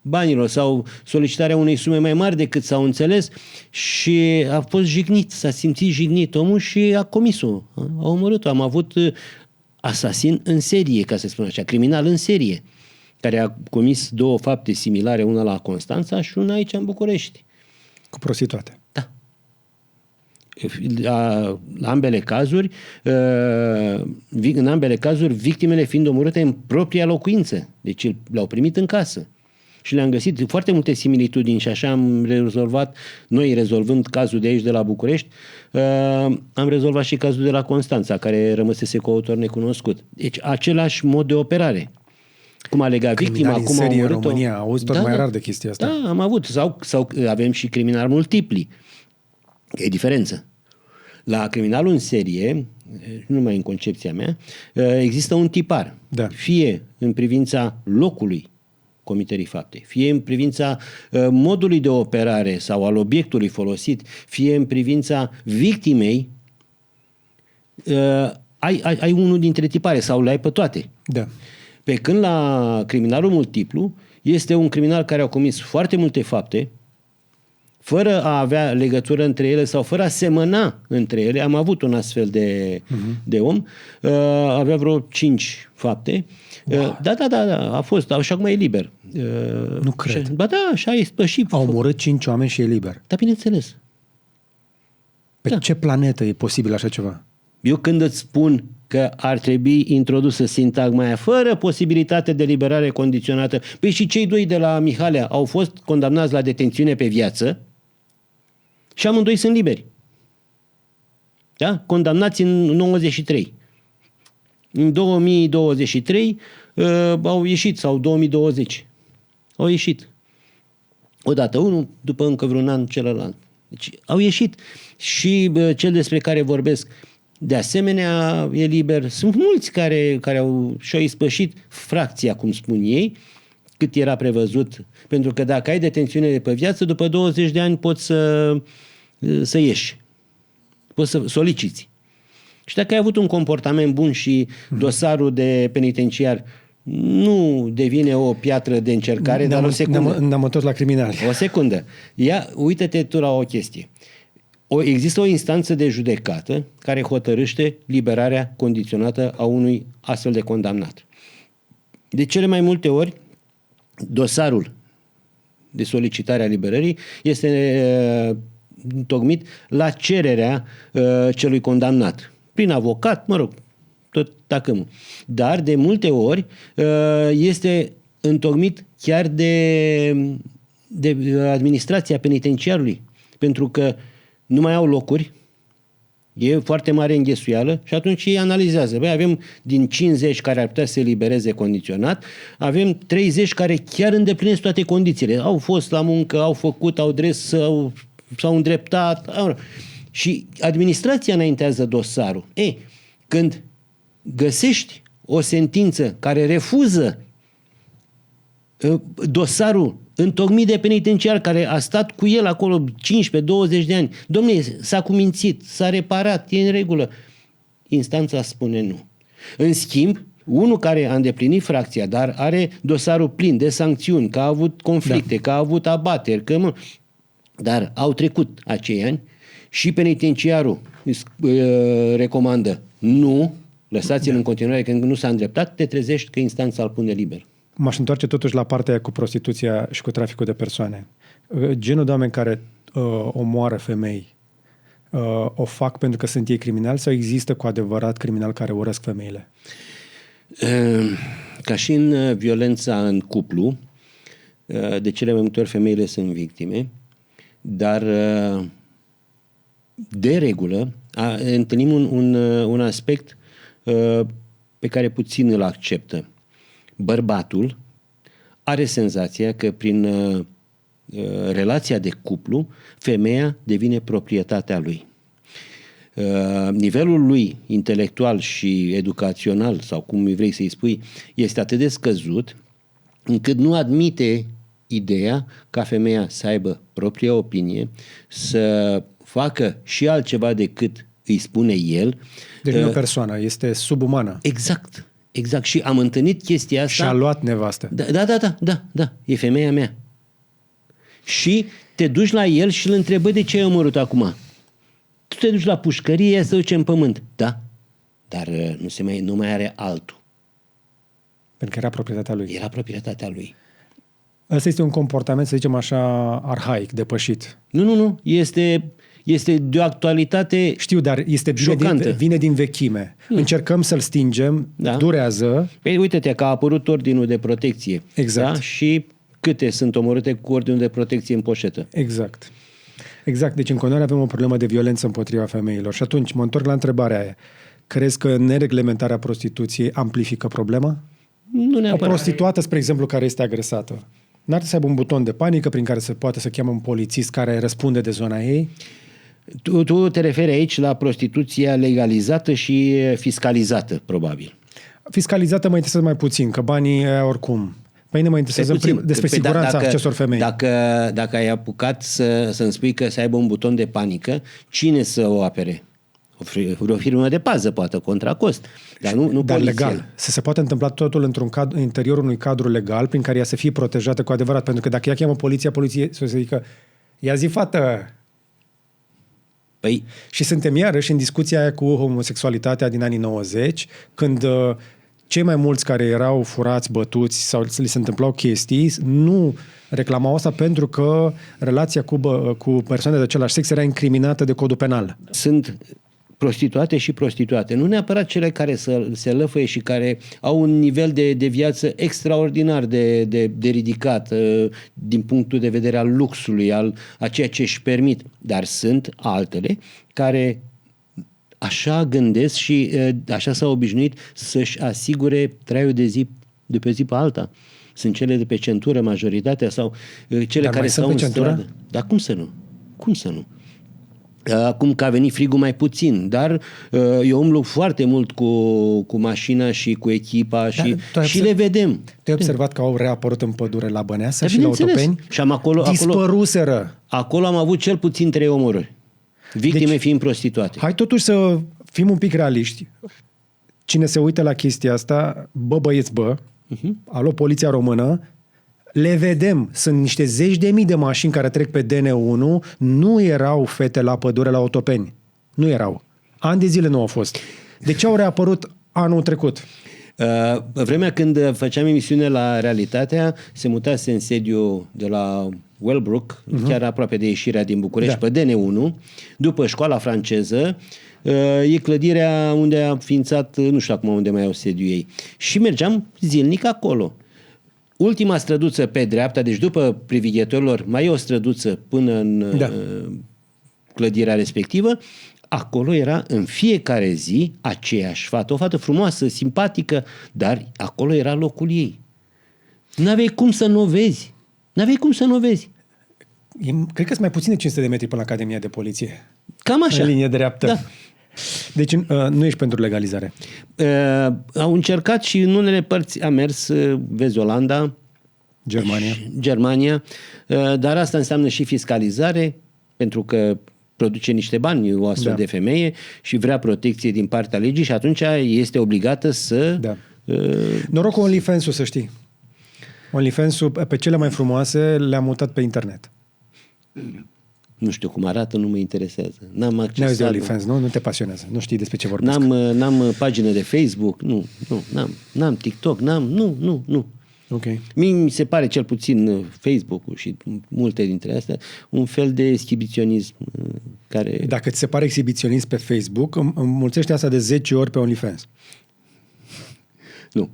banilor sau solicitarea unei sume mai mari decât s-au înțeles și a fost jignit, s-a simțit jignit omul și a comis-o, a omorât-o. Am avut asasin în serie, ca să spun așa, criminal în serie, care a comis 2 fapte similare, una la Constanța și una aici în București. Cu prostituate. Da. La ambele cazuri, în ambele cazuri, victimele fiind omorâte în propria locuință. Deci le-au primit în casă. Și le-am găsit foarte multe similitudini și așa am rezolvat, noi rezolvând cazul de aici de la București, am rezolvat și cazul de la Constanța, care rămăsese cu autor necunoscut. Deci același mod de operare. Cum a legat victima, cum a omorât-o. În România, auzi tot mai rar de chestia asta. Da, am avut. Sau avem și criminali multipli. E diferență. La criminalul în serie, nu numai în concepția mea, există un tipar. Da. Fie în privința locului comiterii faptei, fie în privința modului de operare sau al obiectului folosit, fie în privința victimei, ai unul dintre tipare sau le ai pe toate. Da. Pe când la criminalul multiplu este un criminal care a comis foarte multe fapte, fără a avea legătură între ele sau fără a semăna între ele. Am avut un astfel de om, avea vreo 5 fapte. Wow. Da, a fost, și acum e liber. Nu cred. Ba da, și a ispășit. A omorât 5 oameni și e liber. Da, bineînțeles. Pe ce planetă e posibil așa ceva? Eu când îți spun că ar trebui introdusă sintagma aia, fără posibilitate de liberare condiționată, păi și cei 2 de la Mihalea au fost condamnați la detențiune pe viață și amândoi sunt liberi. Da? Condamnați în 93. În 2023 au ieșit, sau 2020. Au ieșit. Odată unul, după încă vreun an celălalt. Deci au ieșit. Și cel despre care vorbesc, de asemenea, e liber. Sunt mulți care și-au ispășit fracția, cum spun ei, cât era prevăzut. Pentru că dacă ai detențiune pe viață, după 20 de ani poți să ieși. Poți să soliciți. Și dacă ai avut un comportament bun și dosarul de penitenciar nu devine o piatră de încercare, dar o secundă. Ne-am întors la criminali. O secundă. Uită-te tu la o chestie. Există o instanță de judecată care hotărâște liberarea condiționată a unui astfel de condamnat. De cele mai multe ori, dosarul de solicitare a liberării este întocmit la cererea celui condamnat. Prin avocat, mă rog, tot tacâmul. Dar, de multe ori, este întocmit chiar de administrația penitenciarului. Pentru că nu mai au locuri, e foarte mare înghesuială și atunci ei analizează. Băi, avem din 50 care ar putea să se libereze condiționat, avem 30 care chiar îndeplinesc toate condițiile. Au fost la muncă, au făcut, au dres, s-au îndreptat. Și administrația înaintează dosarul. Când găsești o sentință care refuză dosarul întocmit de penitenciar care a stat cu el acolo 15-20 de ani, dom'le, s-a cumințit, s-a reparat, e în regulă. Instanța spune nu. În schimb, unul care a îndeplinit fracția, dar are dosarul plin de sancțiuni, că a avut conflicte, că a avut abateri, dar au trecut acei ani și penitenciarul recomandă nu, lăsați-l în continuare, când nu s-a îndreptat, te trezești că instanța îl pune liber. M-aș întoarce totuși la partea cu prostituția și cu traficul de persoane. Genul de oameni care omoară femei o fac pentru că sunt ei criminali sau există cu adevărat criminali care urăsc femeile? Ca și în violența în cuplu, de cele mai multe ori femeile sunt victime, dar de regulă întâlnim un aspect pe care puțin îl acceptă. Bărbatul are senzația că prin relația de cuplu, femeia devine proprietatea lui. nivelul lui intelectual și educațional, sau cum vrei să-i spui, este atât de scăzut încât nu admite ideea ca femeia să aibă propria opinie, să facă și altceva decât îi spune el. Deci nu e o persoană, este subumană. Exact. Și am întâlnit chestia asta. Și-a luat nevastă. Da, e femeia mea. Și te duci la el și îl întrebă de ce ai omorât acum. Tu te duci la pușcărie, ea se duce în pământ. Da, dar nu mai are altul. Pentru că era proprietatea lui. Era proprietatea lui. Ăsta este un comportament, să zicem așa, arhaic, depășit. Nu. Este de o actualitate. Știu, dar vine din vechime. Încercăm să-l stingem, durează. Păi uite-te că a apărut ordinul de protecție. Exact. Da? Și câte sunt omorâte cu ordinul de protecție în poșetă? Exact. Deci în continuare avem o problemă de violență împotriva femeilor. Și atunci mă întorc la întrebarea aia. Crezi că nereglementarea prostituției amplifică problema? Nu neapărat. O prostituată, spre exemplu, care este agresată, n-ar trebui să aibă un buton de panică prin care se poate să cheamă un polițist care răspunde de zona ei? Tu te referi aici la prostituția legalizată și fiscalizată, probabil. Fiscalizată mă interesează mai puțin, că banii aia oricum. Păi ne mă interesează despre siguranța acestor femei. Dacă ai apucat să-mi spui că să aibă un buton de panică, cine să o apere? O firmă de pază, poate, contra cost. Dar nu dar poliția. Legal. Să se poate întâmpla totul în interiorul unui cadru legal prin care ea să fie protejată cu adevărat. Pentru că dacă ea cheamă poliția să se zică, ia zi, fată. Păi, și suntem iarăși în discuția aia cu homosexualitatea din anii 90, când cei mai mulți care erau furați, bătuți sau li se întâmplau chestii, nu reclamau asta pentru că relația cu persoane de același sex era incriminată de codul penal. Sunt prostituate și prostituate. Nu neapărat cele care se lăfăie și care au un nivel de viață extraordinar de ridicat din punctul de vedere al luxului, a ceea ce își permit. Dar sunt altele care așa gândesc și așa s-au obișnuit să-și asigure traiul de pe zi pe alta. Sunt cele de pe centură, majoritatea, sau cele care stau în stradă. Dar cum să nu? Acum că a venit frigul mai puțin, dar eu umblu foarte mult cu mașina și cu echipa și le vedem. Te-ai observat că au reapărut în pădure la Băneasa și la Otopeni? Și dispăruseră. Acolo am avut cel puțin 3 omorâri. Victime fiind prostituate. Hai totuși să fim un pic realiști. Cine se uită la chestia asta, băieți, alo, poliția română, le vedem. Sunt niște zeci de mii de mașini care trec pe DN1. Nu erau fete la pădure la Otopeni. Nu erau. Ani de zile nu au fost. De ce au reapărut anul trecut? Vremea când făceam emisiune la Realitatea, se mutase în sediu de la Wellbrook, chiar aproape de ieșirea din București, pe DN1, după școala franceză. E clădirea unde a înființat, nu știu acum unde mai au sediu ei. Și mergeam zilnic acolo. Ultima străduță pe dreapta, deci după privighetorilor, mai e o străduță până în clădirea respectivă. Acolo era în fiecare zi aceeași fată, o fată frumoasă, simpatică, dar acolo era locul ei. N-aveai cum să nu o vezi. Cred că sunt mai puțin de 500 de metri până la Academia de Poliție. Cam așa. În linie dreaptă. Da. Deci nu ești pentru legalizare. Au încercat și în unele părți a mers, vezi, Olanda, Germania, dar asta înseamnă și fiscalizare, pentru că produce niște bani o astfel de femeie și vrea protecție din partea legii și atunci este obligată să... Da. Noroc cu OnlyFans-ul, să știi. OnlyFans-ul, pe cele mai frumoase, le-a mutat pe internet. Nu știu cum arată, nu mă interesează. N-am accesat. N-ai de OnlyFans, nu? Nu te pasionează. Nu știi despre ce vorbesc. N-am pagină de Facebook, n-am TikTok, nu. Ok. Mi se pare cel puțin Facebook-ul și multe dintre astea un fel de exhibiționism care... Dacă ți se pare exhibiționism pe Facebook, înmulțește asta de 10 ori pe OnlyFans. Nu.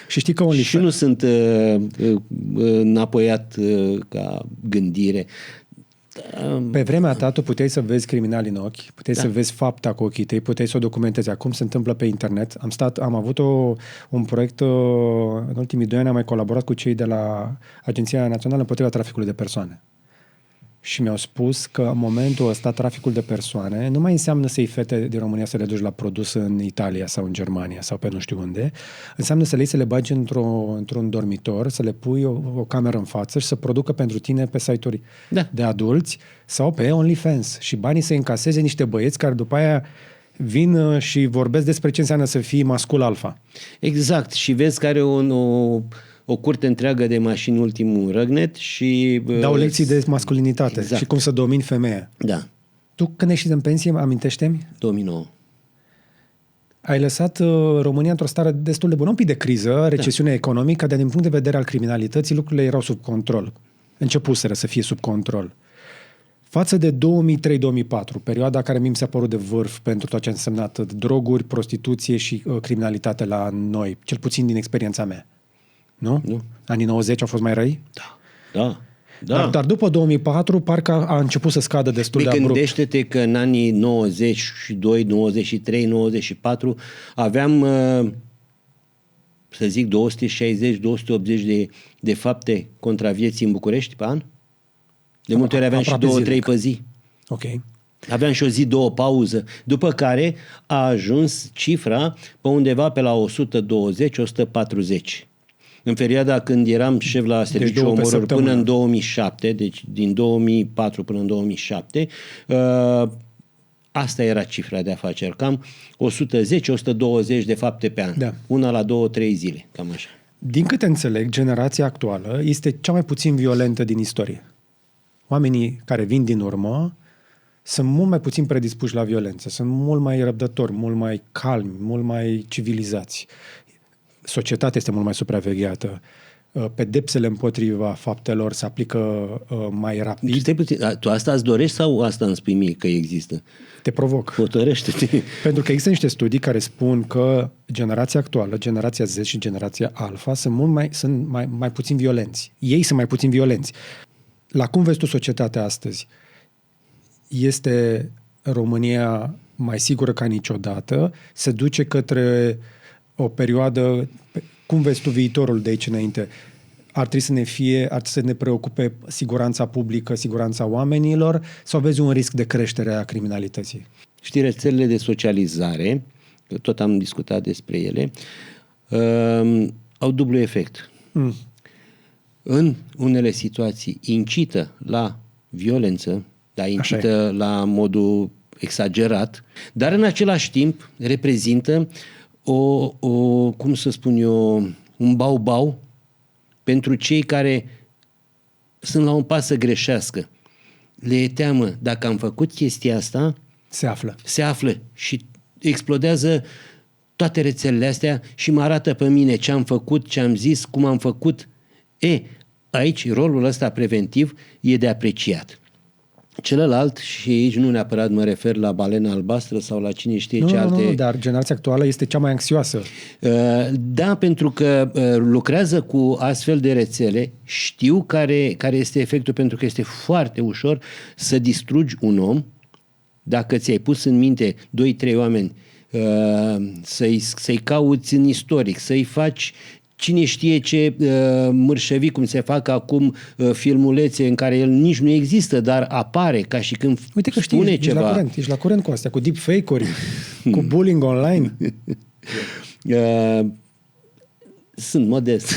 Și știi că OnlyFans... Și nu sunt înapoiat ca gândire. Pe vremea ta tu puteai să vezi criminali în ochi, puteai să vezi fapta cu ochii tăi, puteai să o documentezi. Acum se întâmplă pe internet. Am avut un proiect, în ultimii 2 ani am mai colaborat cu cei de la Agenția Națională împotriva traficului de persoane. și mi-au spus că în momentul ăsta traficul de persoane nu mai înseamnă să iei fete din România să le duci la produs în Italia sau în Germania sau pe nu știu unde. Înseamnă să le iei, să le bagi într-un dormitor, să le pui o cameră în față și să producă pentru tine pe site-uri de adulți sau pe OnlyFans. Și banii să încaseze niște băieți care după aia vin și vorbesc despre ce înseamnă să fii mascul alfa. Exact. Și vezi că are o curte întreagă de mașini ultimul răgnet și... Dau lecții de masculinitate exact. și cum să domini femeia. Da. Tu când ești în pensie, amintește-mi? 2009. Ai lăsat România într-o stare destul de bună, un pic de criză, recesiune economică, dar din punct de vedere al criminalității lucrurile erau sub control. Începuseră să fie sub control. Față de 2003-2004, perioada care mi s-a părut de vârf pentru tot ce a însemnat droguri, prostituție și criminalitate la noi, cel puțin din experiența mea. Nu? Anii 90 au fost mai răi? Da. Dar după 2004 parcă a început să scadă destul de abrupt. Gândește-te că în anii 92, 93, 94 aveam, să zic, 260-280 de fapte contra vieții în București pe an. De multe ori aveam și 2-3 pe zi. Ok. Aveam și o zi, 2 pauză, după care a ajuns cifra pe undeva pe la 120-140. În perioada când eram șef la serviciul omorări până în 2007, deci din 2004 până în 2007, asta era cifra de afaceri, cam 110-120 de fapte pe an, una la 2-3 zile, cam așa. Din câte înțeleg, generația actuală este cea mai puțin violentă din istorie. Oamenii care vin din urmă sunt mult mai puțin predispuși la violență, sunt mult mai răbdători, mult mai calmi, mult mai civilizați. Societatea este mult mai supravegheată. Pedepsele împotriva faptelor se aplică mai rapid. Tu asta îți dorești sau asta îmi spui mie că există? Te provoc. Hotărăște-te. Pentru că există niște studii care spun că generația actuală, generația Z și generația Alpha sunt mai puțin violenți. Ei sunt mai puțin violenți. La cum vezi tu societatea astăzi? Este România mai sigură ca niciodată? Se duce către o perioadă, cum vezi tu viitorul de aici înainte? Ar trebui să ne preocupe siguranța publică, siguranța oamenilor sau vezi un risc de creștere a criminalității? Știi, rețelele de socializare, că tot am discutat despre ele, au dublu efect. În unele situații incită la violență, dar incită la modul exagerat, dar în același timp reprezintă cum să spun eu, un bau-bau pentru cei care sunt la un pas să greșească. Le e teamă, dacă am făcut chestia asta, se află și explodează toate rețelele astea și mă arată pe mine ce am făcut, ce am zis, cum am făcut. Aici rolul ăsta preventiv e de apreciat. Celălalt, și aici nu neapărat mă refer la balena albastră sau la cine știe ce alte... Nu, dar generația actuală este cea mai anxioasă. Da, pentru că lucrează cu astfel de rețele, știu care este efectul, pentru că este foarte ușor să distrugi un om dacă ți-ai pus în minte 2-3 oameni, să-i cauți în istoric, să-i faci cine știe ce mărșăvii, cum se fac acum filmulețe în care el nici nu există, dar apare ca și când spune ceva. Ești la curent cu astea, cu deepfake-uri, cu bullying online. Sunt modest.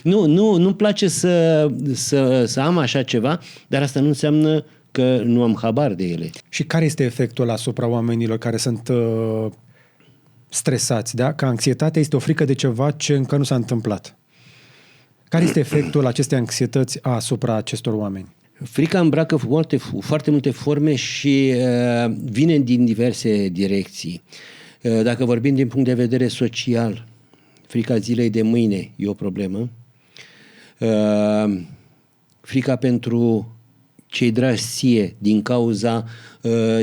Nu-mi place să am așa ceva, dar asta nu înseamnă că nu am habar de ele. Și care este efectul asupra oamenilor care sunt stresați, da? Că anxietatea este o frică de ceva ce încă nu s-a întâmplat. Care este efectul acestei anxietăți asupra acestor oameni? Frica îmbracă foarte multe forme și vine din diverse direcții. Dacă vorbim din punct de vedere social, frica zilei de mâine e o problemă. Frica pentru cei dragi ție din cauza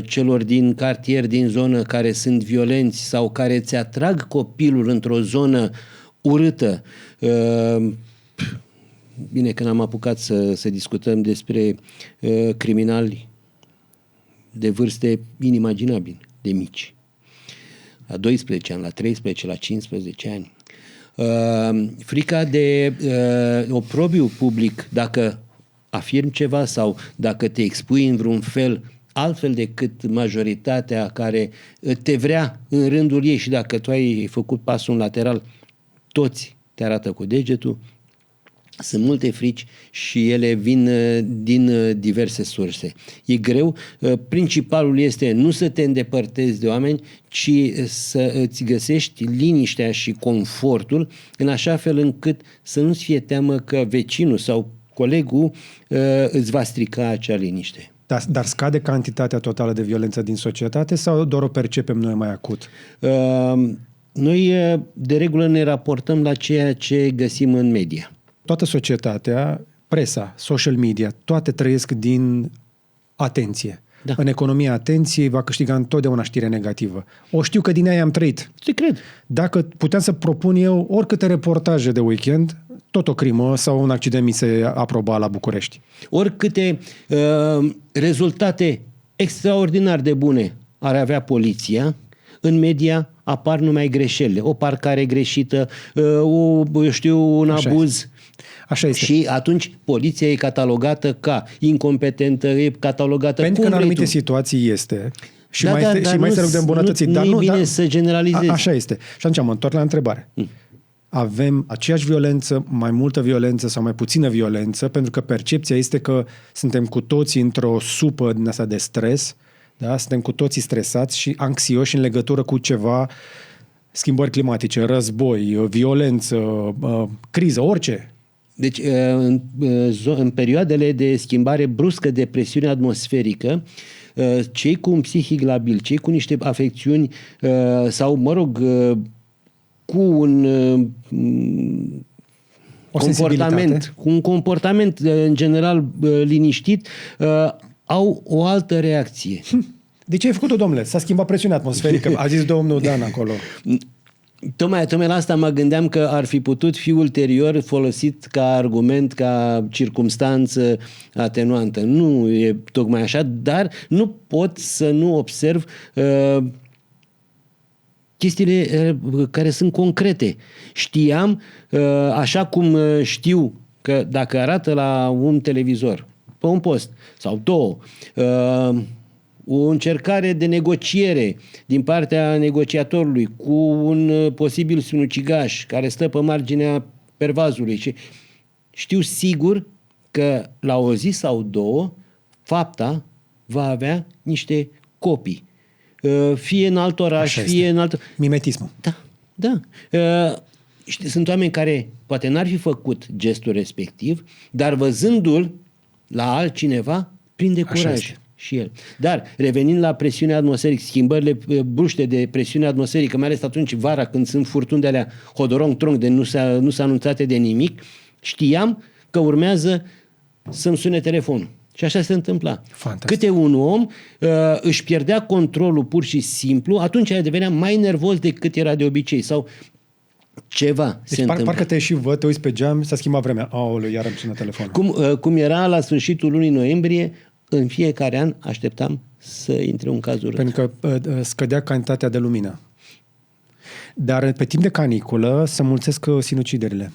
celor din cartier, din zonă care sunt violenți sau care îți atrag copilul într-o zonă urâtă. Bine că n-am apucat să discutăm despre criminali de vârste inimaginabile, de mici. La 12 ani, la 13, la 15 ani. Frica de oprobiu public dacă afirmi ceva sau dacă te expui în vreun fel altfel decât majoritatea care te vrea în rândul ei și dacă tu ai făcut pasul în lateral, toți te arată cu degetul. Sunt multe frici și ele vin din diverse surse. E greu. Principalul este nu să te îndepărtezi de oameni, ci să îți găsești liniștea și confortul în așa fel încât să nu-ți fie teamă că vecinul sau colegul îți va strica acea liniște. Dar scade cantitatea totală de violență din societate sau doar o percepem noi mai acut? Noi de regulă ne raportăm la ceea ce găsim în media. Toată societatea, presa, social media, toate trăiesc din atenție. Da. În economia atenției va câștiga întotdeauna știre negativă. O știu că din aia am trăit. Te cred. Dacă puteam să propun eu oricâte reportaje de weekend, tot o crimă sau un accident mi se aproba la București. Oricâte rezultate extraordinar de bune ar avea poliția, în media apar numai greșelile. O parcare greșită, un abuz. Așa este. Și atunci poliția e catalogată ca incompetentă, e catalogată pentru că în anumite situații este. Și mai este loc de îmbunătățit. Nu e bine să generalizezi. Așa este. Și atunci mă întorc la întrebare. Avem aceeași violență, mai multă violență sau mai puțină violență, pentru că percepția este că suntem cu toții într-o supă din asta de stres, da? Suntem cu toții stresați și anxioși în legătură cu ceva, schimbări climatice, război, violență, criză, orice. Deci, în perioadele de schimbare bruscă de presiune atmosferică, cei cu un psihic labil, cei cu niște afecțiuni sau, cu un comportament în general liniștit, au o altă reacție. De ce ai făcut-o, domnule? S-a schimbat presiunea atmosferică, a zis domnul Dan acolo. Tocmai la asta mă gândeam că ar fi putut fi ulterior folosit ca argument, ca circumstanță atenuantă. Nu e tocmai așa, dar nu pot să nu observ chestiile care sunt concrete. Știam, așa cum știu că dacă arată la un televizor, pe un post sau două, o încercare de negociere din partea negociatorului cu un posibil sinucigaș care stă pe marginea pervazului și știu sigur că la o zi sau două fapta va avea niște copii. Fie în alt oraș, fie în alt... Mimetismul. Da. Sunt oameni care poate n-ar fi făcut gestul respectiv, dar văzându-l la altcineva, prinde curaj și el. Dar, revenind la presiunea atmosferică, schimbările bruște de presiune atmosferică, mai ales atunci vara când sunt furtuni de alea hodorong-trong de nu s-a anunțate de nimic, știam că urmează să-mi sune telefonul. Și așa se întâmpla. Fantastic. Câte un om își pierdea controlul pur și simplu, atunci devenea mai nervos decât era de obicei sau ceva se întâmplă. Parcă te și văd, te uiți pe geam, s-a schimbat vremea. Aoleu, iar îmi sună telefonul. Cum era la sfârșitul lunii noiembrie, în fiecare an așteptam să intre un caz urât. Pentru că scădea cantitatea de lumină. Dar pe timp de caniculă se mulțesc sinuciderile.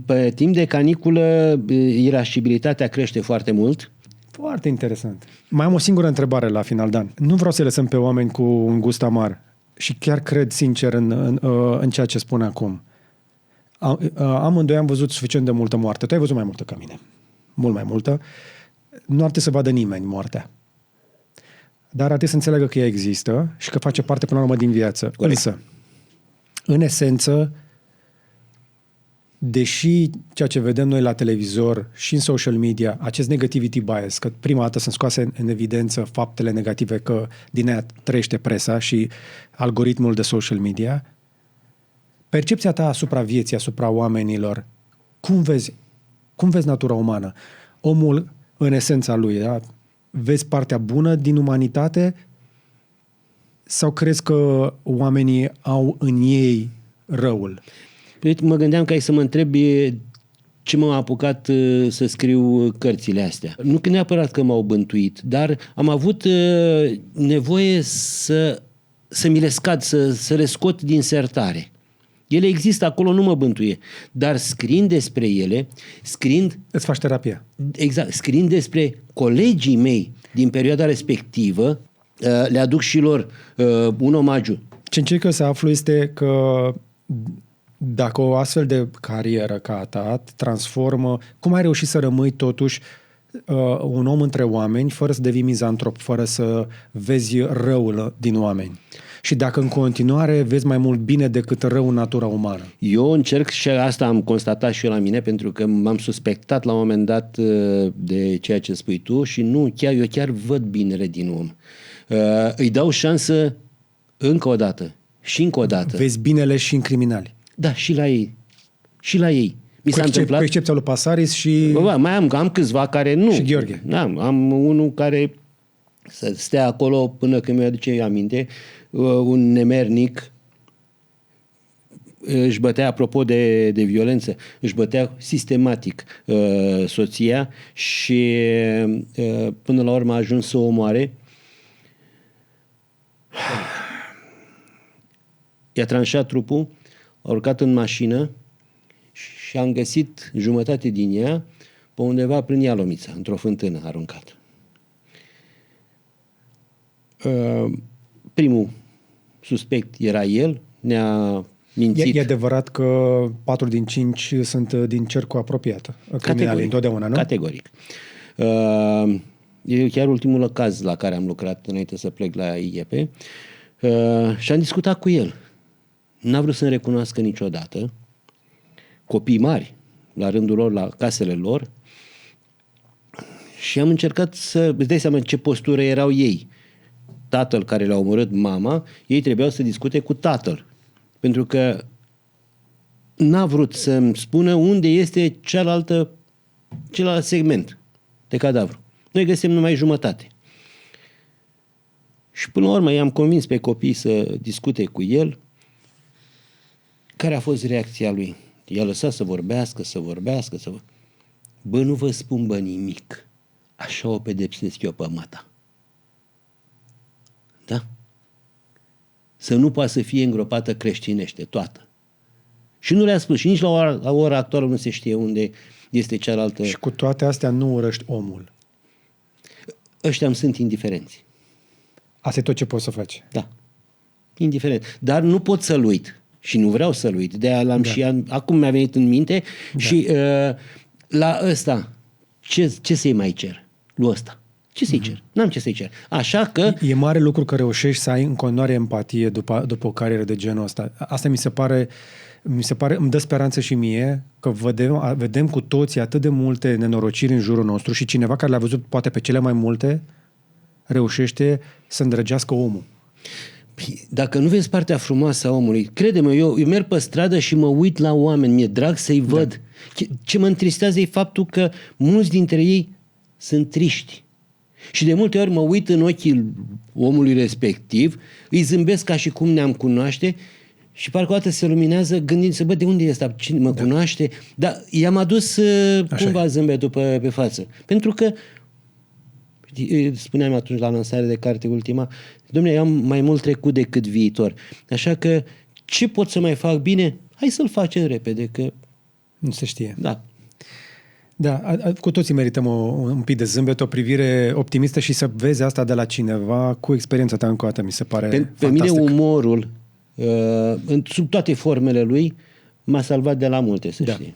Pe timp de caniculă irascibilitatea crește foarte mult. Foarte interesant. Mai am o singură întrebare la final, Dan. Nu vreau să lăsăm pe oameni cu un gust amar și chiar cred sincer în ceea ce spun acum. Amândoi am văzut suficient de multă moarte. Tu ai văzut mai multă ca mine. Mult mai multă. Nu ar trebui să vadă nimeni moartea. Dar ar trebui să înțeleagă că ea există și că face parte până la urmă din viață. Corect. Însă, în esență, deși ceea ce vedem noi la televizor și în social media, acest negativity bias, că prima dată sunt scoase în evidență faptele negative, că din aia trăiește presa și algoritmul de social media, percepția ta asupra vieții, asupra oamenilor, cum vezi natura umană? Omul, în esența lui, da? Vezi partea bună din umanitate sau crezi că oamenii au în ei răul? Mă gândeam că ai să mă întrebi ce m-a apucat să scriu cărțile astea. Nu că neapărat că m-au bântuit, dar am avut nevoie să mi le scad, să le scot din sertare. Ele există acolo, nu mă bântuie. Dar scriind despre ele, Îți faci terapia. scriind despre colegii mei din perioada respectivă, le aduc și lor un omagiu. Ce încerc eu să aflu este că dacă o astfel de carieră ca a ta te transformă, cum ai reușit să rămâi totuși un om între oameni fără să devii mizantrop, fără să vezi răul din oameni? Și dacă în continuare vezi mai mult bine decât rău în natura umană? Eu încerc și asta am constatat și eu la mine, pentru că m-am suspectat la un moment dat de ceea ce spui tu și eu chiar văd binele din om. Îi dau șansă încă o dată și încă o dată. Vezi binele și în criminali. Da, și la ei. Și la ei. Mi s-a întâmplat... Cu excepția lui Pasaris și... Bă, mai am câțiva care nu. Și Gheorghe. Da, am unul care să stea acolo până când mi-aduce aminte, un nemernic, își bătea, apropo de violență, își bătea sistematic soția și până la urmă a ajuns să o omoare. I-a tranșat trupul, a urcat în mașină și am găsit jumătate din ea pe undeva prin Ialomița, într-o fântână aruncat. Primul suspect era el, ne-a mințit. E adevărat că 4 din 5 sunt din cercul apropiat. Criminalii întotdeauna, nu? Categoric. E chiar ultimul caz la care am lucrat înainte să plec la IEP și am discutat cu el. N-a vrut să-mi recunoască niciodată. Copii mari, la rândul lor, la casele lor, și am încercat să îți dai seama ce postură erau ei. Tatăl care le-a omorât mama, ei trebuiau să discute cu tatăl. Pentru că n-a vrut să-mi spună unde este celălalt segment de cadavru. Noi găsim numai jumătate. Și până la urmă i-am convins pe copii să discute cu el. Care a fost reacția lui? I-a lăsat să vorbească. Bă, nu vă spun nimic. Așa o pedepsesc eu pe mata. Da? Să nu poată să fie îngropată creștinește, toată. Și nu le-a spus. Și nici la ora actuală nu se știe unde este cealaltă. Și cu toate astea nu urăști omul. Ăștia îmi sunt indiferenți. Asta e tot ce poți să faci. Da. Indiferent. Dar nu pot să-l uit. Și nu vreau să-l uit. De-aia l-am și acum mi-a venit în minte. Și la ăsta, ce să-i mai cer? Lui ăsta. Ce să-i cer? N-am ce să-i cer. Așa că... E mare lucru că reușești să ai în continuare empatie după o carieră de genul ăsta. Asta mi se pare, îmi dă speranță și mie că vedem cu toții atât de multe nenorociri în jurul nostru și cineva care le-a văzut poate pe cele mai multe reușește să îndrăgească omul. Dacă nu vezi partea frumoasă a omului, crede-mă, eu merg pe stradă și mă uit la oameni, mi-e drag să-i văd. Da. Ce mă întristează e faptul că mulți dintre ei sunt triști. Și de multe ori mă uit în ochii omului respectiv, îi zâmbesc ca și cum ne-am cunoaște și parcă o dată se luminează gândindu-se, bă, de unde e ăsta? Cine mă cunoaște? Dar i-am adus cumva zâmbetul pe față. Pentru că spuneam atunci la lansare de carte ultima, dom'le, eu am mai mult trecut decât viitor. Așa că ce pot să mai fac bine? Hai să-l facem repede, că... Nu se știe. Da. Da, cu toții merităm un pic de zâmbet, o privire optimistă și să vezi asta de la cineva cu experiența ta încă o dată, mi se pare Pe fantastic. mine umorul, sub toate formele lui, m-a salvat de la multe, să știi.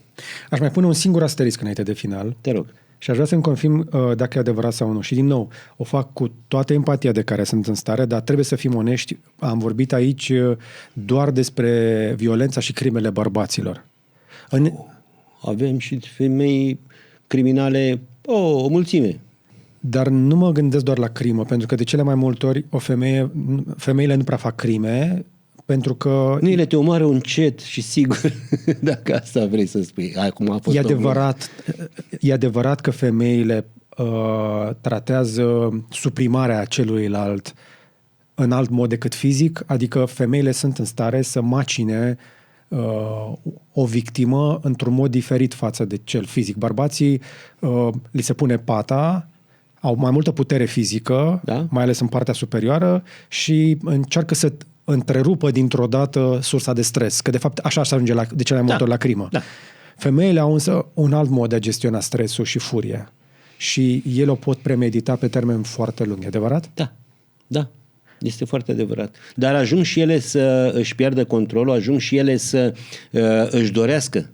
Aș mai pune un singur asterisc înainte de final. Te rog. Și aș vrea să-mi confirm dacă e adevărat sau nu. Și din nou, o fac cu toată empatia de care sunt în stare, dar trebuie să fim onești. Am vorbit aici doar despre violența și crimele bărbaților. Avem și femei criminale, o mulțime. Dar nu mă gândesc doar la crimă, pentru că de cele mai multe ori femeile nu prea fac crime, pentru că... Nu, ele te omoară încet și sigur, dacă asta vrei să spui. Acum a fost e adevărat că femeile tratează suprimarea celuilalt în alt mod decât fizic, adică femeile sunt în stare să macine o victimă într-un mod diferit față de cel fizic. Bărbații li se pune pata, au mai multă putere fizică, mai ales în partea superioară și încearcă să întrerupă dintr-o dată sursa de stres. Că de fapt așa se ajunge de cele mai multe ori la crimă. Da. Femeile au însă un alt mod de a gestiona stresul și furia. Și ele o pot premedita pe termen foarte lung. E adevărat? Da. Este foarte adevărat. Dar ajung și ele să își piardă controlul, ajung și ele să își dorească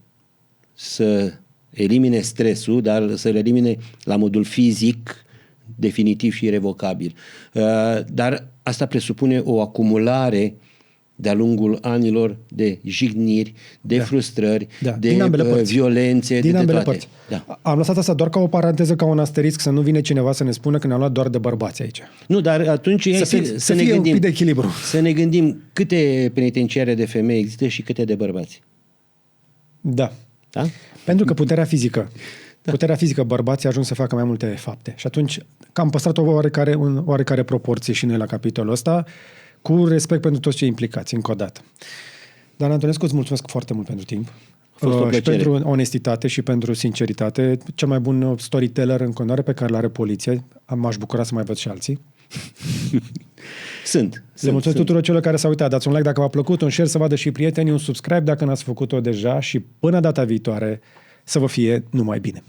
să elimine stresul, dar să-l elimine la modul fizic, definitiv și irrevocabil. Dar asta presupune o acumulare de-a lungul anilor de jigniri, de frustrări, de violențe, din de ambele toate. părți. Da. Am lăsat asta doar ca o paranteză, ca un asterisc, să nu vine cineva să ne spună că ne-am luat doar de bărbați aici. Nu, dar atunci Să fie un pic de echilibru. Să ne gândim câte penitenciare de femei există și câte de bărbați. Da. Da? Pentru că puterea fizică, bărbații ajung să facă mai multe fapte. Și atunci că am păstrat o oarecare proporție și noi la capitolul ăsta, cu respect pentru toți cei implicați, încă o dată. Dan Antonescu, îți mulțumesc foarte mult pentru timp. Și pentru onestitate și pentru sinceritate. Cel mai bun storyteller în continuare pe care l-are poliția. M-aș bucura să mai văd și alții. Le mulțumesc tuturor celor care s-au uitat. Dați un like dacă v-a plăcut, un share să vadă și prietenii, un subscribe dacă n-ați făcut-o deja și până data viitoare să vă fie numai bine.